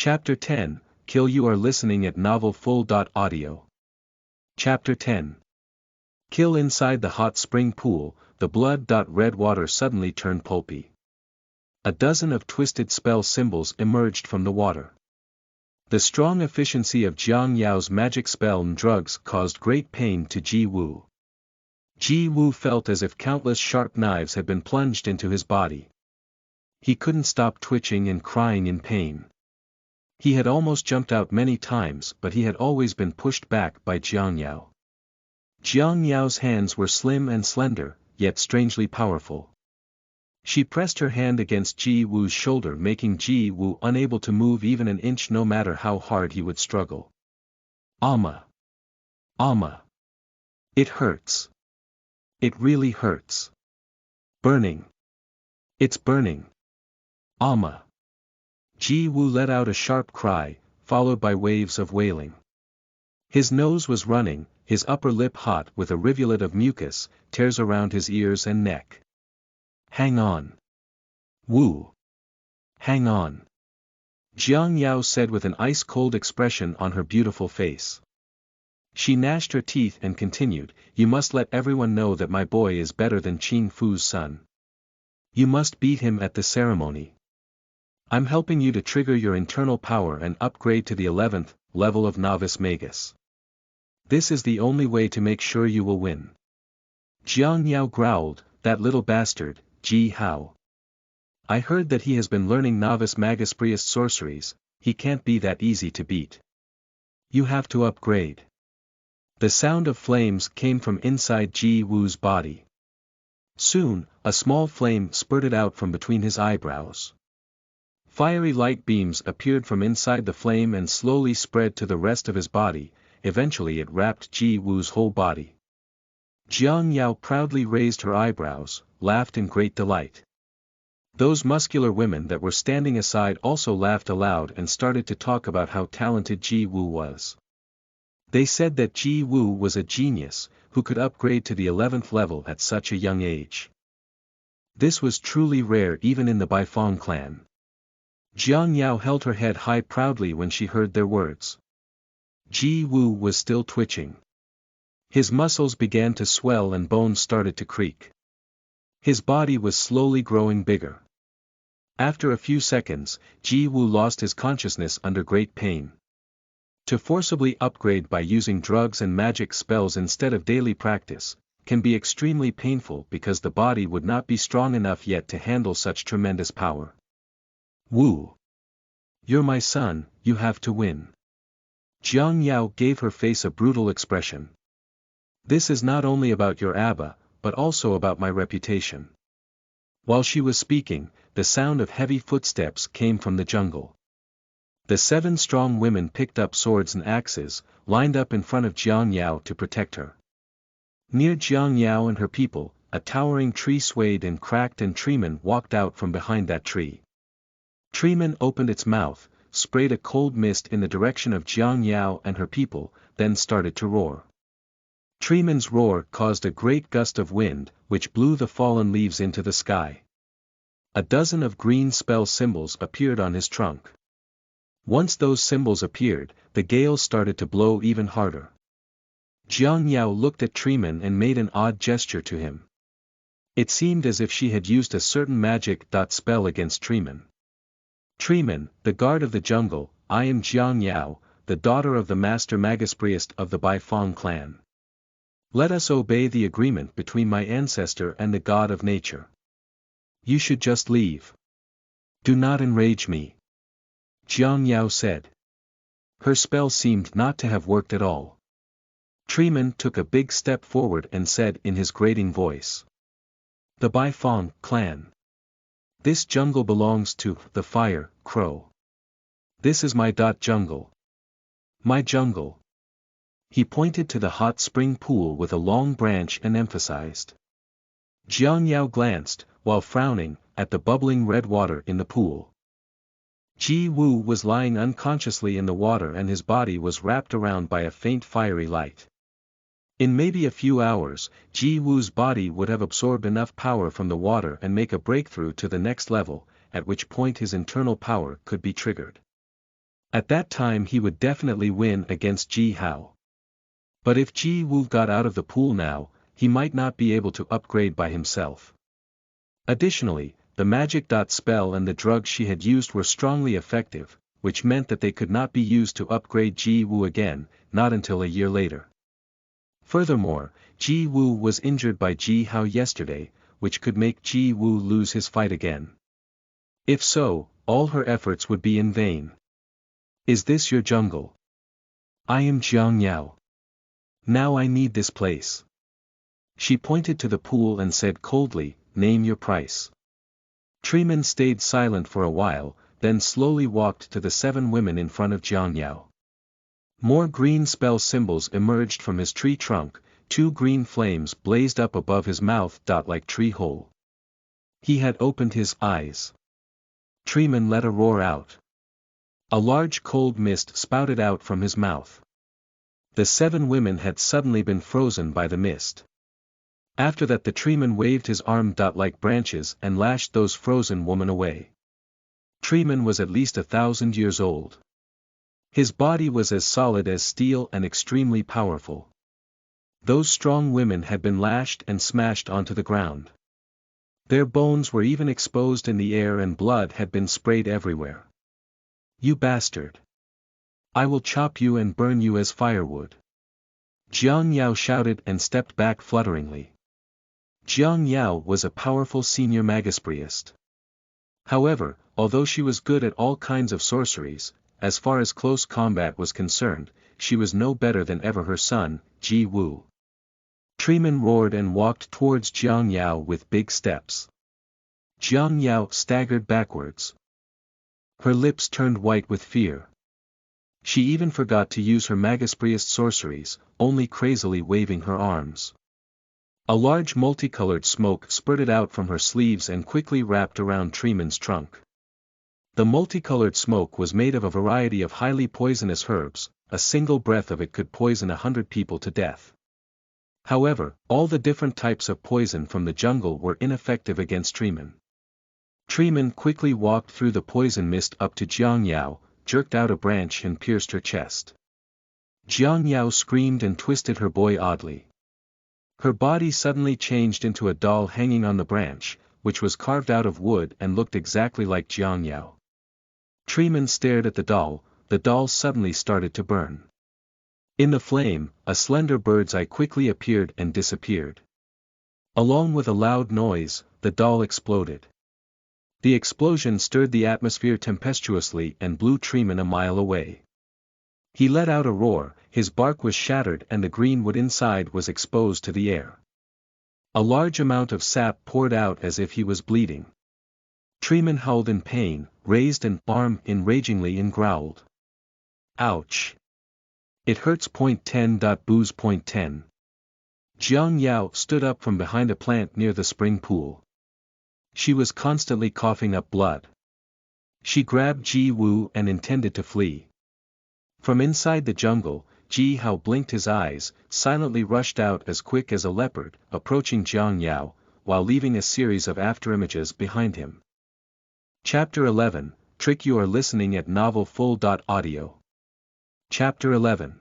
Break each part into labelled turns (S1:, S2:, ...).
S1: Chapter 10, Kill. You are listening at novelfull.audio. Chapter 10. Kill. Inside the hot spring pool, the blood-red water suddenly turned pulpy. A dozen of twisted spell symbols emerged from the water. The strong efficiency of Jiang Yao's magic spell and drugs caused great pain to Ji Wu. Ji Wu felt as if countless sharp knives had been plunged into his body. He couldn't stop twitching and crying in pain. He had almost jumped out many times, but he had always been pushed back by Jiang Yao. Jiang Yao's hands were slim and slender, yet strangely powerful. She pressed her hand against Ji Wu's shoulder, making Ji Wu unable to move even an inch no matter how hard he would struggle. Alma. Alma. It hurts. It really hurts. Burning. It's burning. Alma. Ji Wu let out a sharp cry, followed by waves of wailing. His nose was running, his upper lip hot with a rivulet of mucus, tears around his ears and neck. Hang on. Wu. Hang on. Jiang Yao said with an ice-cold expression on her beautiful face. She gnashed her teeth and continued, "You must let everyone know that my boy is better than Qing Fu's son. You must beat him at the ceremony. I'm helping you to trigger your internal power and upgrade to the 11th level of Novice Magus. This is the only way to make sure you will win." Jiang Yao growled, "That little bastard, Ji Hao. I heard that he has been learning Novice Magus Priest sorceries. He can't be that easy to beat. You have to upgrade." The sound of flames came from inside Ji Wu's body. Soon, a small flame spurted out from between his eyebrows. Fiery light beams appeared from inside the flame and slowly spread to the rest of his body. Eventually it wrapped Ji Wu's whole body. Jiang Yao proudly raised her eyebrows, laughed in great delight. Those muscular women that were standing aside also laughed aloud and started to talk about how talented Ji Wu was. They said that Ji Wu was a genius, who could upgrade to the 11th level at such a young age. This was truly rare even in the Baifeng clan. Jiang Yao held her head high proudly when she heard their words. Ji Wu was still twitching. His muscles began to swell and bones started to creak. His body was slowly growing bigger. After a few seconds, Ji Wu lost his consciousness under great pain. To forcibly upgrade by using drugs and magic spells instead of daily practice, can be extremely painful because the body would not be strong enough yet to handle such tremendous power. Wu. You're my son, you have to win. Jiang Yao gave her face a brutal expression. This is not only about your Abba, but also about my reputation. While she was speaking, the sound of heavy footsteps came from the jungle. The 7 strong women picked up swords and axes, lined up in front of Jiang Yao to protect her. Near Jiang Yao and her people, a towering tree swayed and cracked and Treeman walked out from behind that tree. Treeman opened its mouth, sprayed a cold mist in the direction of Jiang Yao and her people, then started to roar. Treeman's roar caused a great gust of wind, which blew the fallen leaves into the sky. A dozen of green spell symbols appeared on his trunk. Once those symbols appeared, the gale started to blow even harder. Jiang Yao looked at Treeman and made an odd gesture to him. It seemed as if she had used a certain magic spell against Treeman. Treeman, the guard of the jungle, I am Jiang Yao, the daughter of the master Magus Priest of the Baifeng clan. Let us obey the agreement between my ancestor and the god of nature. You should just leave. Do not enrage me. Jiang Yao said. Her spell seemed not to have worked at all. Treeman took a big step forward and said in his grating voice. The Baifeng clan. This jungle belongs to the Fire Crow. This is my jungle. My jungle. He pointed to the hot spring pool with a long branch and emphasized. Jiang Yao glanced, while frowning, at the bubbling red water in the pool. Ji Wu was lying unconsciously in the water and his body was wrapped around by a faint fiery light. In maybe a few hours, Ji Wu's body would have absorbed enough power from the water and make a breakthrough to the next level, at which point his internal power could be triggered. At that time he would definitely win against Ji Hao. But if Ji Woo got out of the pool now, he might not be able to upgrade by himself. Additionally, the magic spell and the drugs she had used were strongly effective, which meant that they could not be used to upgrade Ji Woo again, not until a year later. Furthermore, Ji Woo was injured by Ji Hao yesterday, which could make Ji Woo lose his fight again. If so, all her efforts would be in vain. Is this your jungle? I am Jiang Yao. Now I need this place. She pointed to the pool and said coldly, name your price. Treeman stayed silent for a while, then slowly walked to the 7 women in front of Jiang Yao. More green spell symbols emerged from his tree trunk, 2 green flames blazed up above his mouth like tree hole. He had opened his eyes. Treeman let a roar out. A large cold mist spouted out from his mouth. The 7 women had suddenly been frozen by the mist. After that the treeman waved his arm like branches and lashed those frozen women away. Treeman was at least 1,000 years old. His body was as solid as steel and extremely powerful. Those strong women had been lashed and smashed onto the ground. Their bones were even exposed in the air and blood had been sprayed everywhere. You bastard! I will chop you and burn you as firewood. Jiang Yao shouted and stepped back flutteringly. Jiang Yao was a powerful senior magus priest. However, although she was good at all kinds of sorceries, as far as close combat was concerned, she was no better than ever her son, Ji Woo. Treeman roared and walked towards Jiang Yao with big steps. Jiang Yao staggered backwards. Her lips turned white with fear. She even forgot to use her magus priest sorceries, only crazily waving her arms. A large multicolored smoke spurted out from her sleeves and quickly wrapped around Treeman's trunk. The multicolored smoke was made of a variety of highly poisonous herbs, a single breath of it could poison 100 people to death. However, all the different types of poison from the jungle were ineffective against Treeman. Treeman quickly walked through the poison mist up to Jiang Yao, jerked out a branch and pierced her chest. Jiang Yao screamed and twisted her boy oddly. Her body suddenly changed into a doll hanging on the branch, which was carved out of wood and looked exactly like Jiang Yao. Treeman stared at the doll suddenly started to burn. In the flame, a slender bird's eye quickly appeared and disappeared. Along with a loud noise, the doll exploded. The explosion stirred the atmosphere tempestuously and blew Treeman a mile away. He let out a roar, his bark was shattered and the green wood inside was exposed to the air. A large amount of sap poured out as if he was bleeding. Treeman howled in pain, raised an arm enragingly and growled. Ouch! It hurts. 10. Booze. 10. Jiang Yao stood up from behind a plant near the spring pool. She was constantly coughing up blood. She grabbed Ji Woo and intended to flee. From inside the jungle, Ji Hao blinked his eyes, silently rushed out as quick as a leopard, approaching Jiang Yao, while leaving a series of afterimages behind him. Chapter 11, Trick. You are listening at novelfull.audio. Chapter 11.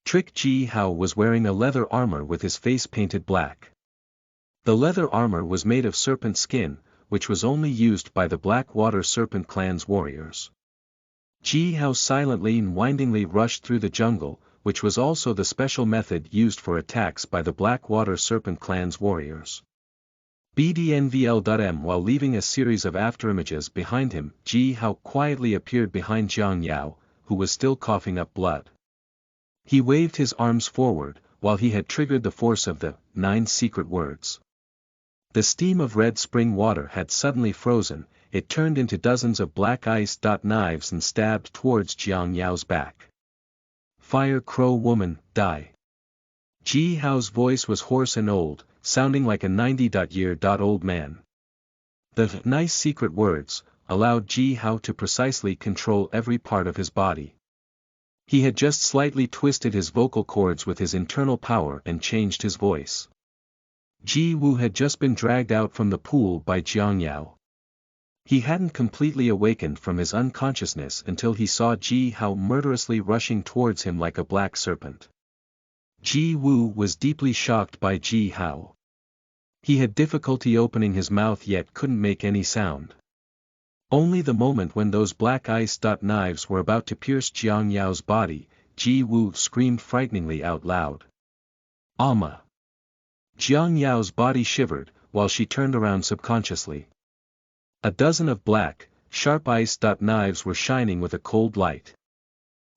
S1: Trick. Ji Hao was wearing a leather armor with his face painted black. The leather armor was made of serpent skin, which was only used by the Blackwater Serpent Clan's warriors. Ji Hao silently and windingly rushed through the jungle, which was also the special method used for attacks by the Blackwater Serpent Clan's warriors. BDNVL.M. While leaving a series of afterimages behind him, Ji Hao quietly appeared behind Jiang Yao, who was still coughing up blood. He waved his arms forward, while he had triggered the force of the 9 secret words. The steam of red spring water had suddenly frozen, it turned into dozens of black ice. Knives and stabbed towards Jiang Yao's back. Fire Crow Woman, die! Ji Hao's voice was hoarse and old, sounding like a 90-year-old man. The nice secret words allowed Ji Hao to precisely control every part of his body. He had just slightly twisted his vocal cords with his internal power and changed his voice. Ji Woo had just been dragged out from the pool by Jiang Yao. He hadn't completely awakened from his unconsciousness until he saw Ji Hao murderously rushing towards him like a black serpent. Ji Wu was deeply shocked by Ji Hao. He had difficulty opening his mouth yet couldn't make any sound. Only the moment when those black ice-dot knives were about to pierce Jiang Yao's body, Ji Wu screamed frighteningly out loud. "Amma!" Jiang Yao's body shivered, while she turned around subconsciously. A dozen of black, sharp ice-dot knives were shining with a cold light.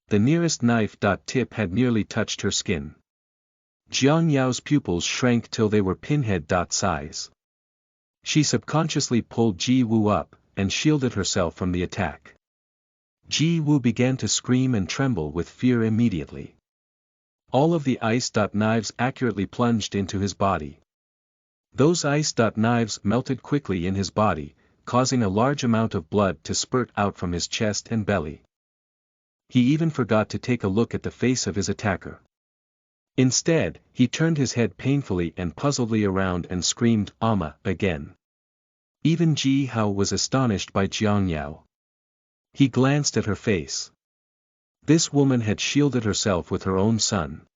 S1: The nearest knife-dot tip had nearly touched her skin. Jiang Yao's pupils shrank till they were pinhead-dot size. She subconsciously pulled Ji Wu up, and shielded herself from the attack. Ji Wu began to scream and tremble with fear immediately. All of the ice-dot knives accurately plunged into his body. Those ice-dot knives melted quickly in his body, causing a large amount of blood to spurt out from his chest and belly. He even forgot to take a look at the face of his attacker. Instead, he turned his head painfully and puzzledly around and screamed, "Amma," again. Even Ji Hao was astonished by Jiang Yao. He glanced at her face. This woman had shielded herself with her own son.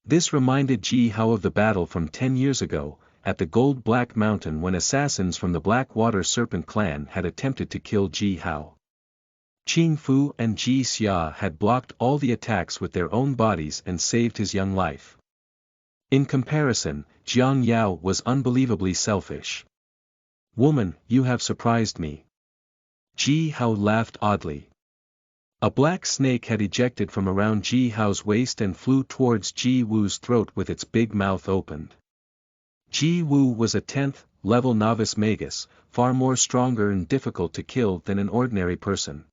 S1: This reminded Ji Hao of the battle from 10 years ago, at the Gold Black Mountain when assassins from the Blackwater Serpent clan had attempted to kill Ji Hao. Qing Fu and Ji Xia had blocked all the attacks with their own bodies and saved his young life. In comparison, Jiang Yao was unbelievably selfish. "Woman, you have surprised me." Ji Hao laughed oddly. A black snake had ejected from around Ji Hao's waist and flew towards Ji Wu's throat with its big mouth opened. Ji Wu was a 10th level novice magus, far more stronger and difficult to kill than an ordinary person.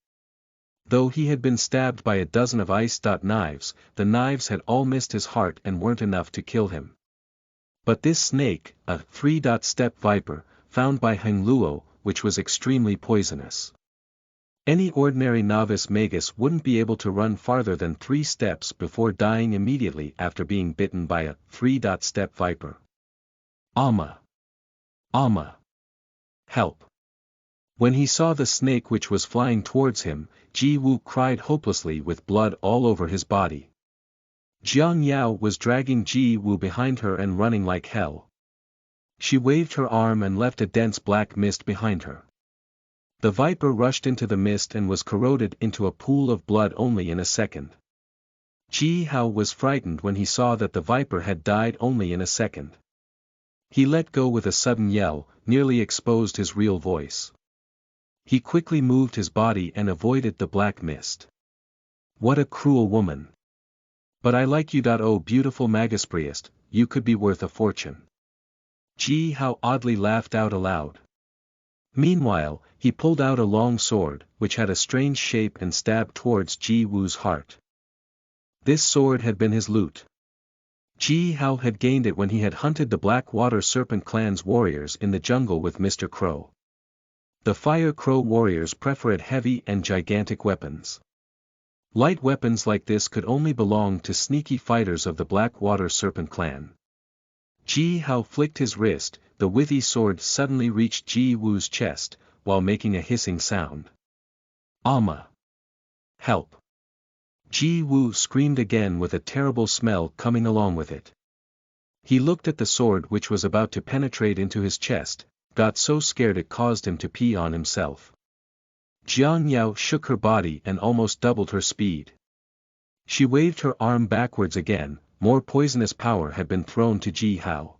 S1: Though he had been stabbed by a dozen of ice-dot knives, the knives had all missed his heart and weren't enough to kill him. But this snake, a 3-step viper, found by Heng Luo, which was extremely poisonous. Any ordinary novice magus wouldn't be able to run farther than 3 steps before dying immediately after being bitten by a 3-step viper. "Amma! Amma! Help!" When he saw the snake which was flying towards him, Ji Wu cried hopelessly with blood all over his body. Jiang Yao was dragging Ji Wu behind her and running like hell. She waved her arm and left a dense black mist behind her. The viper rushed into the mist and was corroded into a pool of blood only in a second. Ji Hao was frightened when he saw that the viper had died only in a second. He let go with a sudden yell, nearly exposed his real voice. He quickly moved his body and avoided the black mist. "What a cruel woman! But I like you. Oh beautiful Magus priest, you could be worth a fortune." Ji Hao oddly laughed out aloud. Meanwhile, he pulled out a long sword, which had a strange shape and stabbed towards Ji Wu's heart. This sword had been his loot. Ji Hao had gained it when he had hunted the Blackwater Serpent clan's warriors in the jungle with Mr. Crow. The Fire Crow warriors preferred heavy and gigantic weapons. Light weapons like this could only belong to sneaky fighters of the Blackwater Serpent clan. Ji Hao flicked his wrist, the withy sword suddenly reached Ji Wu's chest, while making a hissing sound. "Amma! Help!" Ji Wu screamed again with a terrible smell coming along with it. He looked at the sword which was about to penetrate into his chest, got so scared it caused him to pee on himself. Jiang Yao shook her body and almost doubled her speed. She waved her arm backwards again, more poisonous power had been thrown to Ji Hao.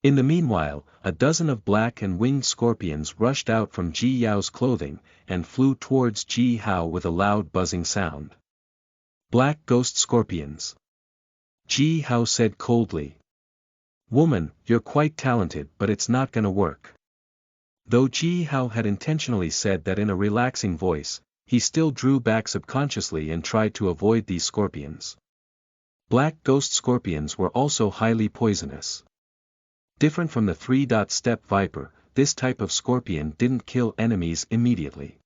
S1: In the meanwhile, a dozen of black and winged scorpions rushed out from Ji Yao's clothing, and flew towards Ji Hao with a loud buzzing sound. "Black ghost scorpions," Ji Hao said coldly. "Woman, you're quite talented but it's not gonna work." Though Ji Hao had intentionally said that in a relaxing voice, he still drew back subconsciously and tried to avoid these scorpions. Black ghost scorpions were also highly poisonous. Different from the 3-step viper, this type of scorpion didn't kill enemies immediately.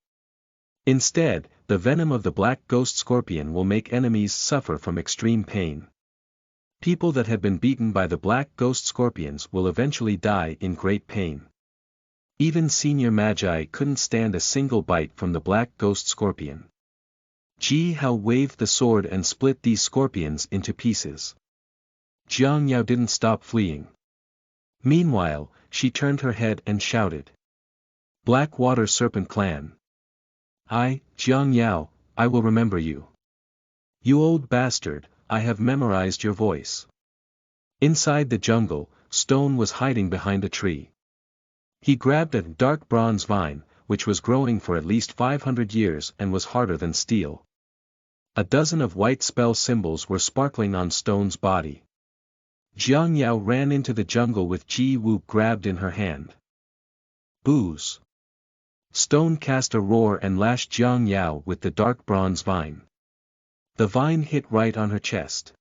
S1: Instead, the venom of the black ghost scorpion will make enemies suffer from extreme pain. People that have been beaten by the black ghost scorpions will eventually die in great pain. Even senior magi couldn't stand a single bite from the black ghost scorpion. Ji Hao waved the sword and split these scorpions into pieces. Jiang Yao didn't stop fleeing. Meanwhile, she turned her head and shouted. Black Water Serpent Clan. Jiang Yao, I will remember you. You old bastard, I have memorized your voice. Inside the jungle, Stone was hiding behind a tree. He grabbed a dark bronze vine, which was growing for at least 500 years and was harder than steel. A dozen of white spell symbols were sparkling on Stone's body. Jiang Yao ran into the jungle with Ji Wu grabbed in her hand. Booze! Stone cast a roar and lashed Jiang Yao with the dark bronze vine. The vine hit right on her chest.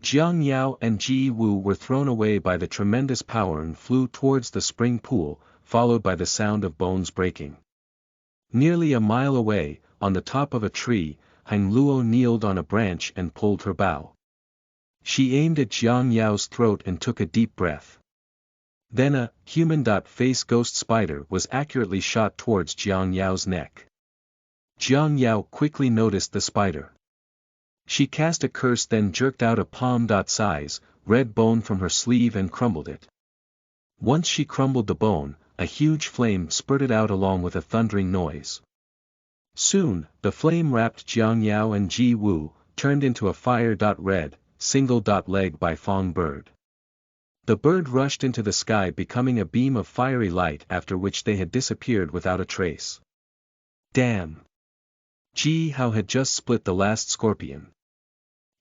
S1: Jiang Yao and Ji Wu were thrown away by the tremendous power and flew towards the spring pool, followed by the sound of bones breaking. Nearly a mile away, on the top of a tree, Hang Luo kneeled on a branch and pulled her bow. She aimed at Jiang Yao's throat and took a deep breath. Then a human-face ghost spider was accurately shot towards Jiang Yao's neck. Jiang Yao quickly noticed the spider. She cast a curse, then jerked out a palm-size, red bone from her sleeve and crumbled it. Once she crumbled the bone, a huge flame spurted out along with a thundering noise. Soon, the flame wrapped Jiang Yao and Ji Wu, turned into a fire-red, single-leg by Fong bird. The bird rushed into the sky, becoming a beam of fiery light, after which they had disappeared without a trace. Damn! Ji Hao had just split the last scorpion.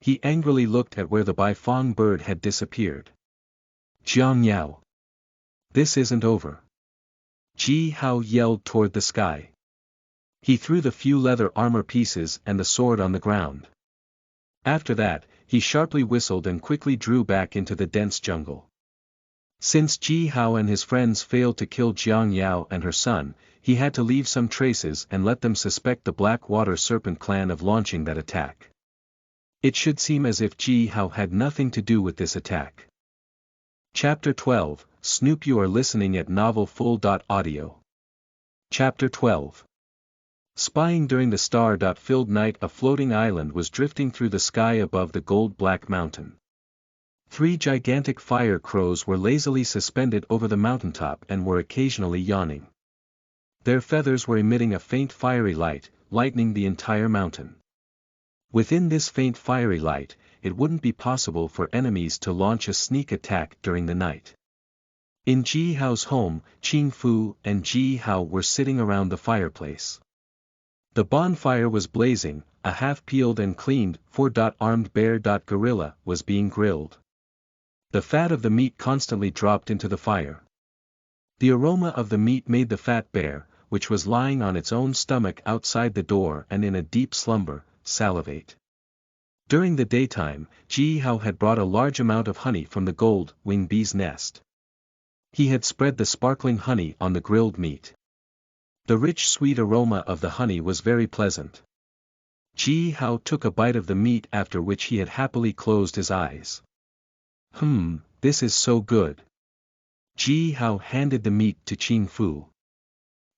S1: He angrily looked at where the Baifeng bird had disappeared. Jiang Yao! This isn't over. Ji Hao yelled toward the sky. He threw the few leather armor pieces and the sword on the ground. After that, he sharply whistled and quickly drew back into the dense jungle. Since Ji Hao and his friends failed to kill Jiang Yao and her son, he had to leave some traces and let them suspect the Black Water Serpent clan of launching that attack. It should seem as if Ji Hao had nothing to do with this attack. Chapter 12, Snoop. You are listening at novelfull.audio. Chapter 12. Spying during the star-filled night, a floating island was drifting through the sky above the gold-black mountain. 3 gigantic fire crows were lazily suspended over the mountaintop and were occasionally yawning. Their feathers were emitting a faint fiery light, lightening the entire mountain. Within this faint fiery light, it wouldn't be possible for enemies to launch a sneak attack during the night. In Ji Hao's home, Qing Fu and Ji Hao were sitting around the fireplace. The bonfire was blazing, a half-peeled and cleaned, 4-armed bear gorilla was being grilled. The fat of the meat constantly dropped into the fire. The aroma of the meat made the fat bear, which was lying on its own stomach outside the door and in a deep slumber, salivate. During the daytime, Ji Hao had brought a large amount of honey from the gold-wing bee's nest. He had spread the sparkling honey on the grilled meat. The rich sweet aroma of the honey was very pleasant. Ji Hao took a bite of the meat, after which he had happily closed his eyes. This is so good. Ji Hao handed the meat to Qing Fu.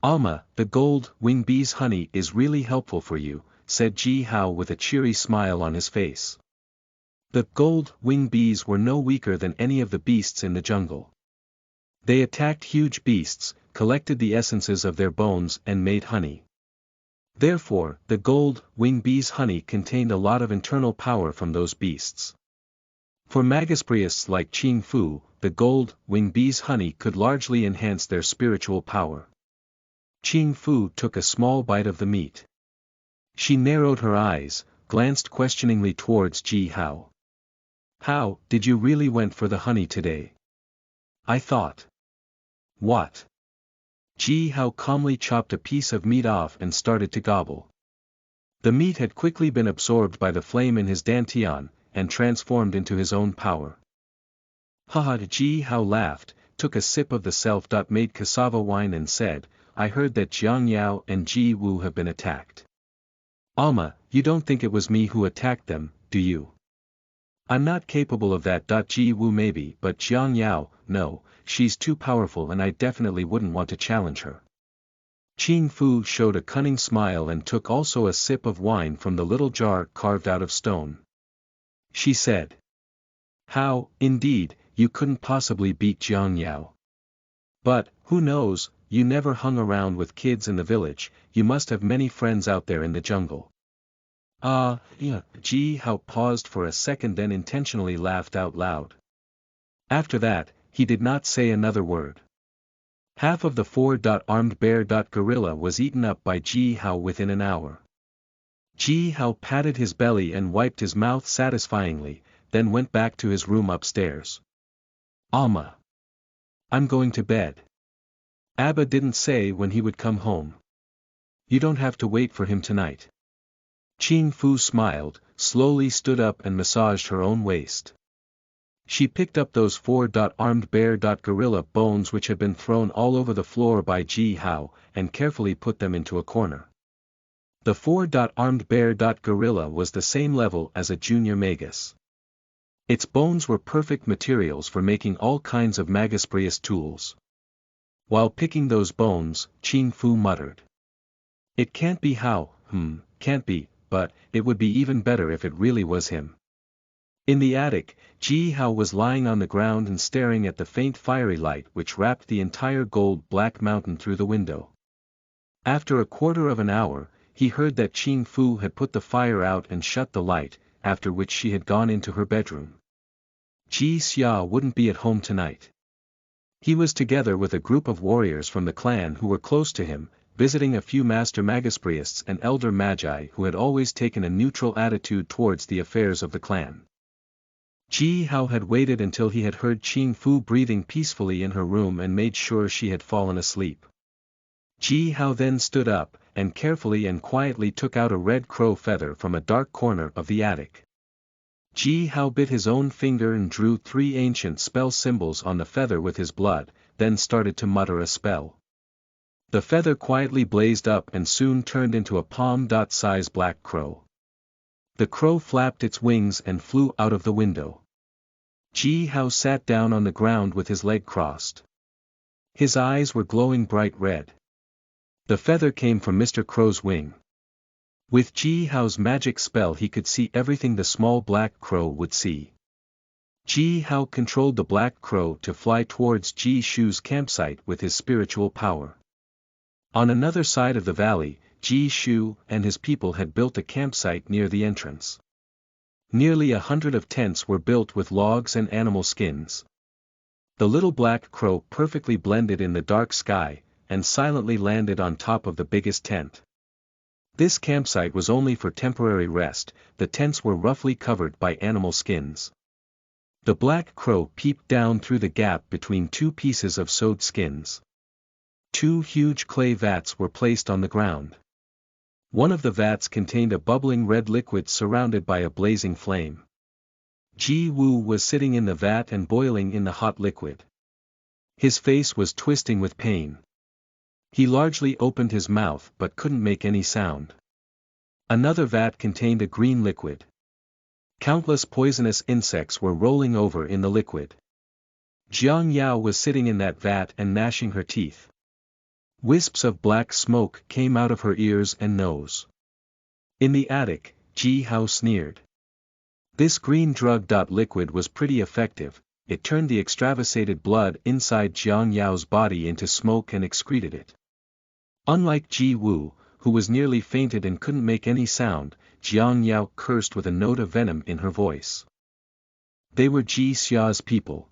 S1: Alma, the gold-wing bee's honey is really helpful for you, said Ji Hao with a cheery smile on his face. The gold-wing bees were no weaker than any of the beasts in the jungle. They attacked huge beasts, collected the essences of their bones and made honey. Therefore, the gold-wing bee's honey contained a lot of internal power from those beasts. For Magus like Qing Fu, the gold-wing bee's honey could largely enhance their spiritual power. Qing Fu took a small bite of the meat. She narrowed her eyes, glanced questioningly towards Ji Hao. How did you really went for the honey today? I thought. What? Ji Hao calmly chopped a piece of meat off and started to gobble. The meat had quickly been absorbed by the flame in his dantian, and transformed into his own power. Haha! Ji Hao laughed, took a sip of the self-made cassava wine and said, I heard that Jiang Yao and Ji Wu have been attacked. Alma, you don't think it was me who attacked them, do you? I'm not capable of that. Ji Wu maybe, but Jiang Yao, no, she's too powerful and I definitely wouldn't want to challenge her. Qing Fu showed a cunning smile and took also a sip of wine from the little jar carved out of stone. She said. How, indeed, you couldn't possibly beat Jiang Yao. But, who knows, you never hung around with kids in the village, you must have many friends out there in the jungle. Yeah. Ji Hao paused for a second then intentionally laughed out loud. After that, he did not say another word. Half of the four-armed bear gorilla was eaten up by Ji Hao within an hour. Ji Hao patted his belly and wiped his mouth satisfyingly, then went back to his room upstairs. Alma. I'm going to bed. Abba didn't say when he would come home. You don't have to wait for him tonight. Qing Fu smiled, slowly stood up and massaged her own waist. She picked up those four-armed bear gorilla bones which had been thrown all over the floor by Ji Hao, and carefully put them into a corner. The four-armed bear gorilla was the same level as a junior magus. Its bones were perfect materials for making all kinds of Magus Era tools. While picking those bones, Qing Fu muttered. It can't be how, can't be, but it would be even better if it really was him. In the attic, Ji Hao was lying on the ground and staring at the faint fiery light which wrapped the entire gold-black mountain through the window. After a quarter of an hour, he heard that Qing Fu had put the fire out and shut the light, after which she had gone into her bedroom. Ji Xia wouldn't be at home tonight. He was together with a group of warriors from the clan who were close to him, visiting a few master Magus priests and elder magi who had always taken a neutral attitude towards the affairs of the clan. Ji Hao had waited until he had heard Qing Fu breathing peacefully in her room and made sure she had fallen asleep. Ji Hao then stood up, and carefully and quietly took out a red crow feather from a dark corner of the attic. Ji Hao bit his own finger and drew 3 ancient spell symbols on the feather with his blood, then started to mutter a spell. The feather quietly blazed up and soon turned into a palm-size black crow. The crow flapped its wings and flew out of the window. Ji Hao sat down on the ground with his leg crossed. His eyes were glowing bright red. The feather came from Mr. Crow's wing. With Ji Hao's magic spell he could see everything the small black crow would see. Ji Hao controlled the black crow to fly towards Ji Shu's campsite with his spiritual power. On another side of the valley, Ji Shu and his people had built a campsite near the entrance. Nearly 100 of tents were built with logs and animal skins. The little black crow perfectly blended in the dark sky, and silently landed on top of the biggest tent. This campsite was only for temporary rest, the tents were roughly covered by animal skins. The black crow peeped down through the gap between 2 pieces of sewed skins. 2 huge clay vats were placed on the ground. One of the vats contained a bubbling red liquid surrounded by a blazing flame. Ji Wu was sitting in the vat and boiling in the hot liquid. His face was twisting with pain. He largely opened his mouth but couldn't make any sound. Another vat contained a green liquid. Countless poisonous insects were rolling over in the liquid. Jiang Yao was sitting in that vat and gnashing her teeth. Wisps of black smoke came out of her ears and nose. In the attic, Ji Hao sneered. This green drug. Liquid was pretty effective, it turned the extravasated blood inside Jiang Yao's body into smoke and excreted it. Unlike Ji Wu, who was nearly fainted and couldn't make any sound, Jiang Yao cursed with a note of venom in her voice. They were Ji Xia's people.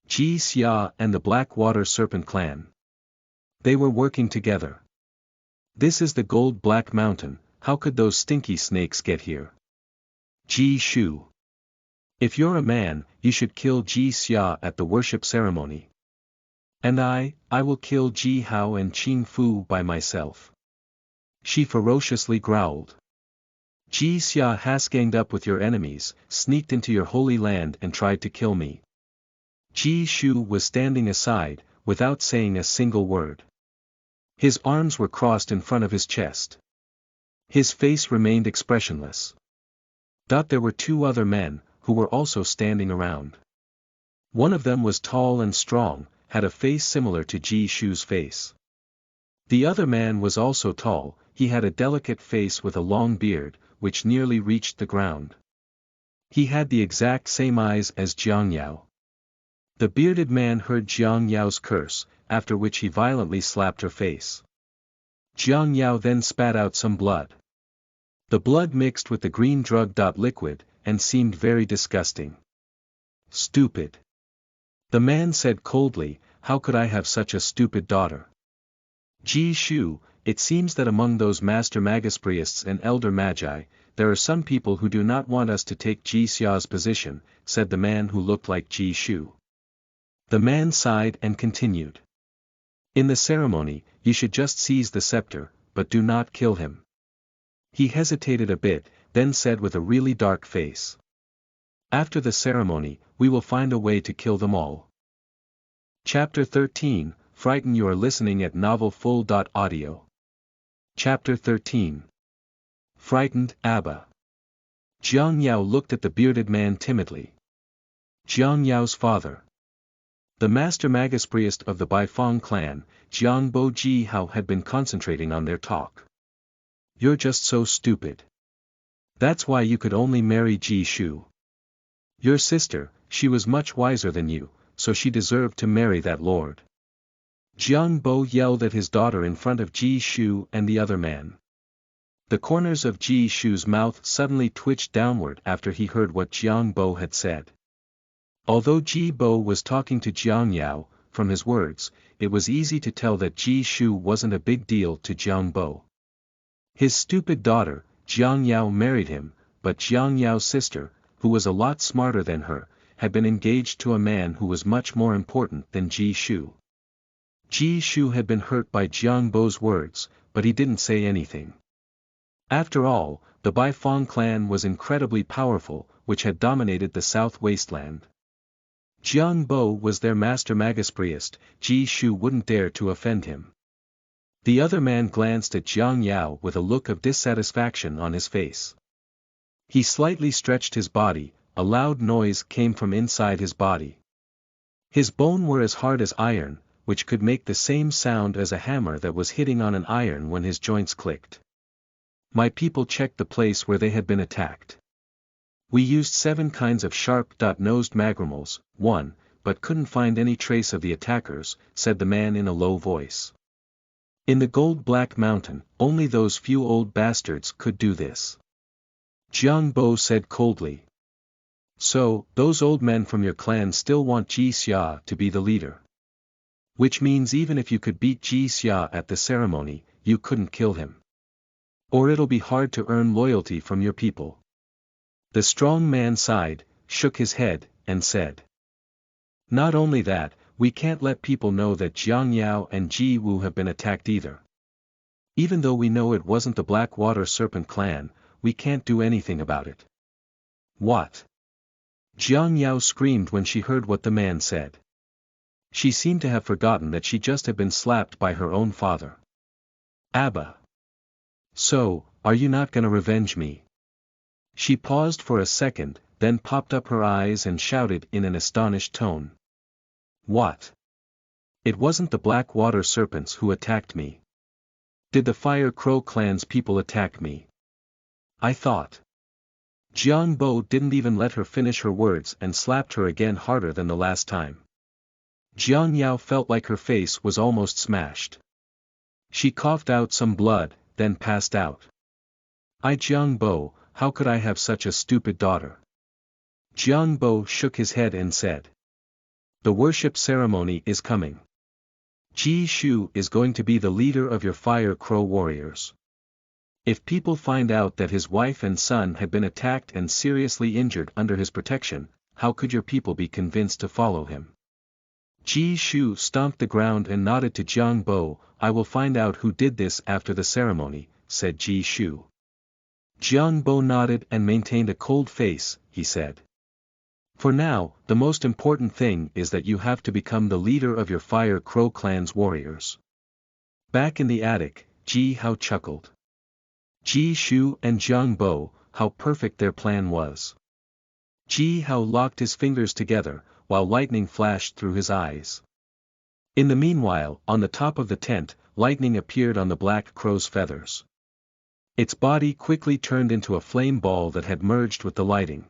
S1: Ji Xia and the Blackwater Serpent clan. They were working together. This is the Gold Black Mountain, how could those stinky snakes get here? Ji Shu. If you're a man, you should kill Ji Xia at the worship ceremony. And I will kill Ji Hao and Qing Fu by myself. She ferociously growled. Ji Xia has ganged up with your enemies, sneaked into your holy land and tried to kill me. Ji Shu was standing aside, without saying a single word. His arms were crossed in front of his chest. His face remained expressionless. There were 2 other men, who were also standing around. One of them was tall and strong, had a face similar to Ji Shu's face. The other man was also tall, he had a delicate face with a long beard, which nearly reached the ground. He had the exact same eyes as Jiang Yao. The bearded man heard Jiang Yao's curse, after which he violently slapped her face. Jiang Yao then spat out some blood. The blood mixed with the green drug liquid, and seemed very disgusting. Stupid. The man said coldly, how could I have such a stupid daughter? Ji Shu, it seems that among those master Magus priests and elder magi, there are some people who do not want us to take Ji Xia's position, said the man who looked like Ji Shu. The man sighed and continued. In the ceremony, you should just seize the scepter, but do not kill him. He hesitated a bit, then said with a really dark face. After the ceremony, we will find a way to kill them all. Chapter 13, Frighten. You are listening at novelfull.audio. Chapter 13. Frightened, Abba. Jiang Yao looked at the bearded man timidly. Jiang Yao's father. The master Magus priest of the Baifeng clan, Jiang Bo Ji Hao, had been concentrating on their talk. You're just so stupid. That's why you could only marry Ji Shu. Your sister, she was much wiser than you, so she deserved to marry that lord. Jiang Bo yelled at his daughter in front of Ji Shu and the other man. The corners of Ji Shu's mouth suddenly twitched downward after he heard what Jiang Bo had said. Although Ji Bo was talking to Jiang Yao, from his words, it was easy to tell that Ji Shu wasn't a big deal to Jiang Bo. His stupid daughter, Jiang Yao, married him, but Jiang Yao's sister, who was a lot smarter than her, had been engaged to a man who was much more important than Ji Shu. Ji Shu had been hurt by Jiang Bo's words, but he didn't say anything. After all, the Baifeng clan was incredibly powerful, which had dominated the South Wasteland. Jiang Bo was their master Magus priest, Ji Shu wouldn't dare to offend him. The other man glanced at Jiang Yao with a look of dissatisfaction on his face. He slightly stretched his body, a loud noise came from inside his body. His bones were as hard as iron, which could make the same sound as a hammer that was hitting on an iron when his joints clicked. My people checked the place where they had been attacked. We used 7 kinds of sharp-nosed magramals, but couldn't find any trace of the attackers, said the man in a low voice. In the gold-black mountain, only those few old bastards could do this. Jiang Bo said coldly. So, those old men from your clan still want Ji Xia to be the leader. Which means even if you could beat Ji Xia at the ceremony, you couldn't kill him. Or it'll be hard to earn loyalty from your people. The strong man sighed, shook his head, and said. Not only that, we can't let people know that Jiang Yao and Ji Wu have been attacked either. Even though we know it wasn't the Blackwater Serpent clan, we can't do anything about it. What? Jiang Yao screamed when she heard what the man said. She seemed to have forgotten that she just had been slapped by her own father. Abba. So, are you not gonna revenge me? She paused for a second, then popped up her eyes and shouted in an astonished tone. What? It wasn't the Blackwater Serpents who attacked me. Did the Fire Crow clan's people attack me? I thought. Jiang Bo didn't even let her finish her words and slapped her again harder than the last time. Jiang Yao felt like her face was almost smashed. She coughed out some blood, then passed out. Jiang Bo, how could I have such a stupid daughter? Jiang Bo shook his head and said. The worship ceremony is coming. Ji Shu is going to be the leader of your Fire Crow warriors. If people find out that his wife and son had been attacked and seriously injured under his protection, how could your people be convinced to follow him? Ji Shu stomped the ground and nodded to Jiang Bo. I will find out who did this after the ceremony, said Ji Shu. Jiang Bo nodded and maintained a cold face, he said. For now, the most important thing is that you have to become the leader of your Fire Crow clan's warriors. Back in the attic, Ji Hao chuckled. Ji Shu and Jiang Bo, how perfect their plan was. Ji Hao locked his fingers together, while lightning flashed through his eyes. In the meanwhile, on the top of the tent, lightning appeared on the black crow's feathers. Its body quickly turned into a flame ball that had merged with the lighting.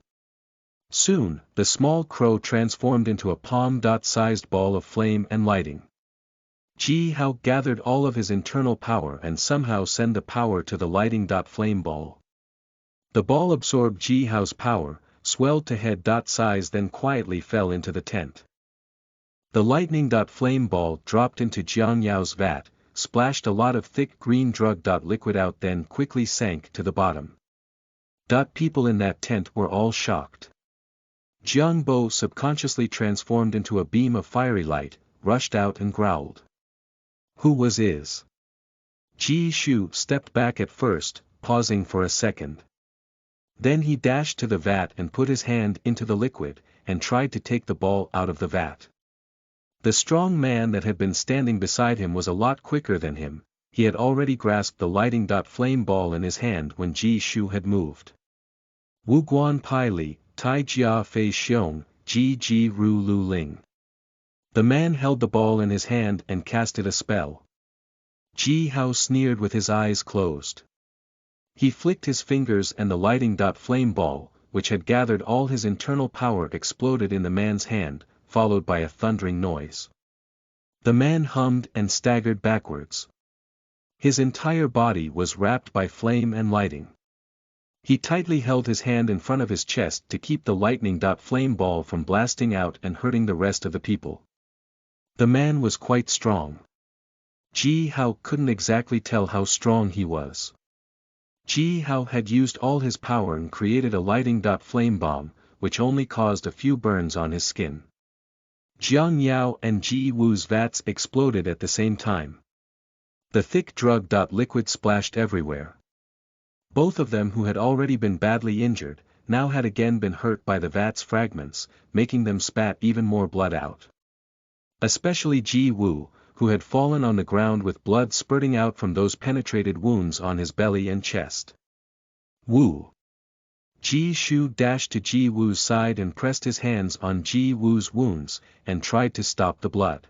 S1: Soon, the small crow transformed into a palm-sized ball of flame and lighting. Ji Hao gathered all of his internal power and somehow sent the power to the lighting flame ball. The ball absorbed Ji Hao's power, swelled to head size, then quietly fell into the tent. The lightning flame ball dropped into Jiang Yao's vat, splashed a lot of thick green drug liquid out, then quickly sank to the bottom. People in that tent were all shocked. Jiang Bo subconsciously transformed into a beam of fiery light, rushed out and growled. Who was is? Ji Shu stepped back at first, pausing for a second. Then he dashed to the vat and put his hand into the liquid, and tried to take the ball out of the vat. The strong man that had been standing beside him was a lot quicker than him. He had already grasped the lighting flame ball in his hand when Ji Shu had moved. Wu Guan Pai Li, Tai Jia Fei Xiong, Ji Ji Ru Lu Ling. The man held the ball in his hand and casted a spell. Ji Hao sneered with his eyes closed. He flicked his fingers and the lighting flame ball, which had gathered all his internal power, exploded in the man's hand, followed by a thundering noise. The man hummed and staggered backwards. His entire body was wrapped by flame and lighting. He tightly held his hand in front of his chest to keep the lightning flame ball from blasting out and hurting the rest of the people. The man was quite strong. Ji Hao couldn't exactly tell how strong he was. Ji Hao had used all his power and created a lighting flame bomb, which only caused a few burns on his skin. Jiang Yao and Ji Wu's vats exploded at the same time. The thick drug liquid splashed everywhere. Both of them, who had already been badly injured, now had again been hurt by the vat's fragments, making them spat even more blood out. Especially Ji Wu, who had fallen on the ground with blood spurting out from those penetrated wounds on his belly and chest. Wu! Ji Shu dashed to Ji Wu's side and pressed his hands on Ji Wu's wounds, and tried to stop the blood.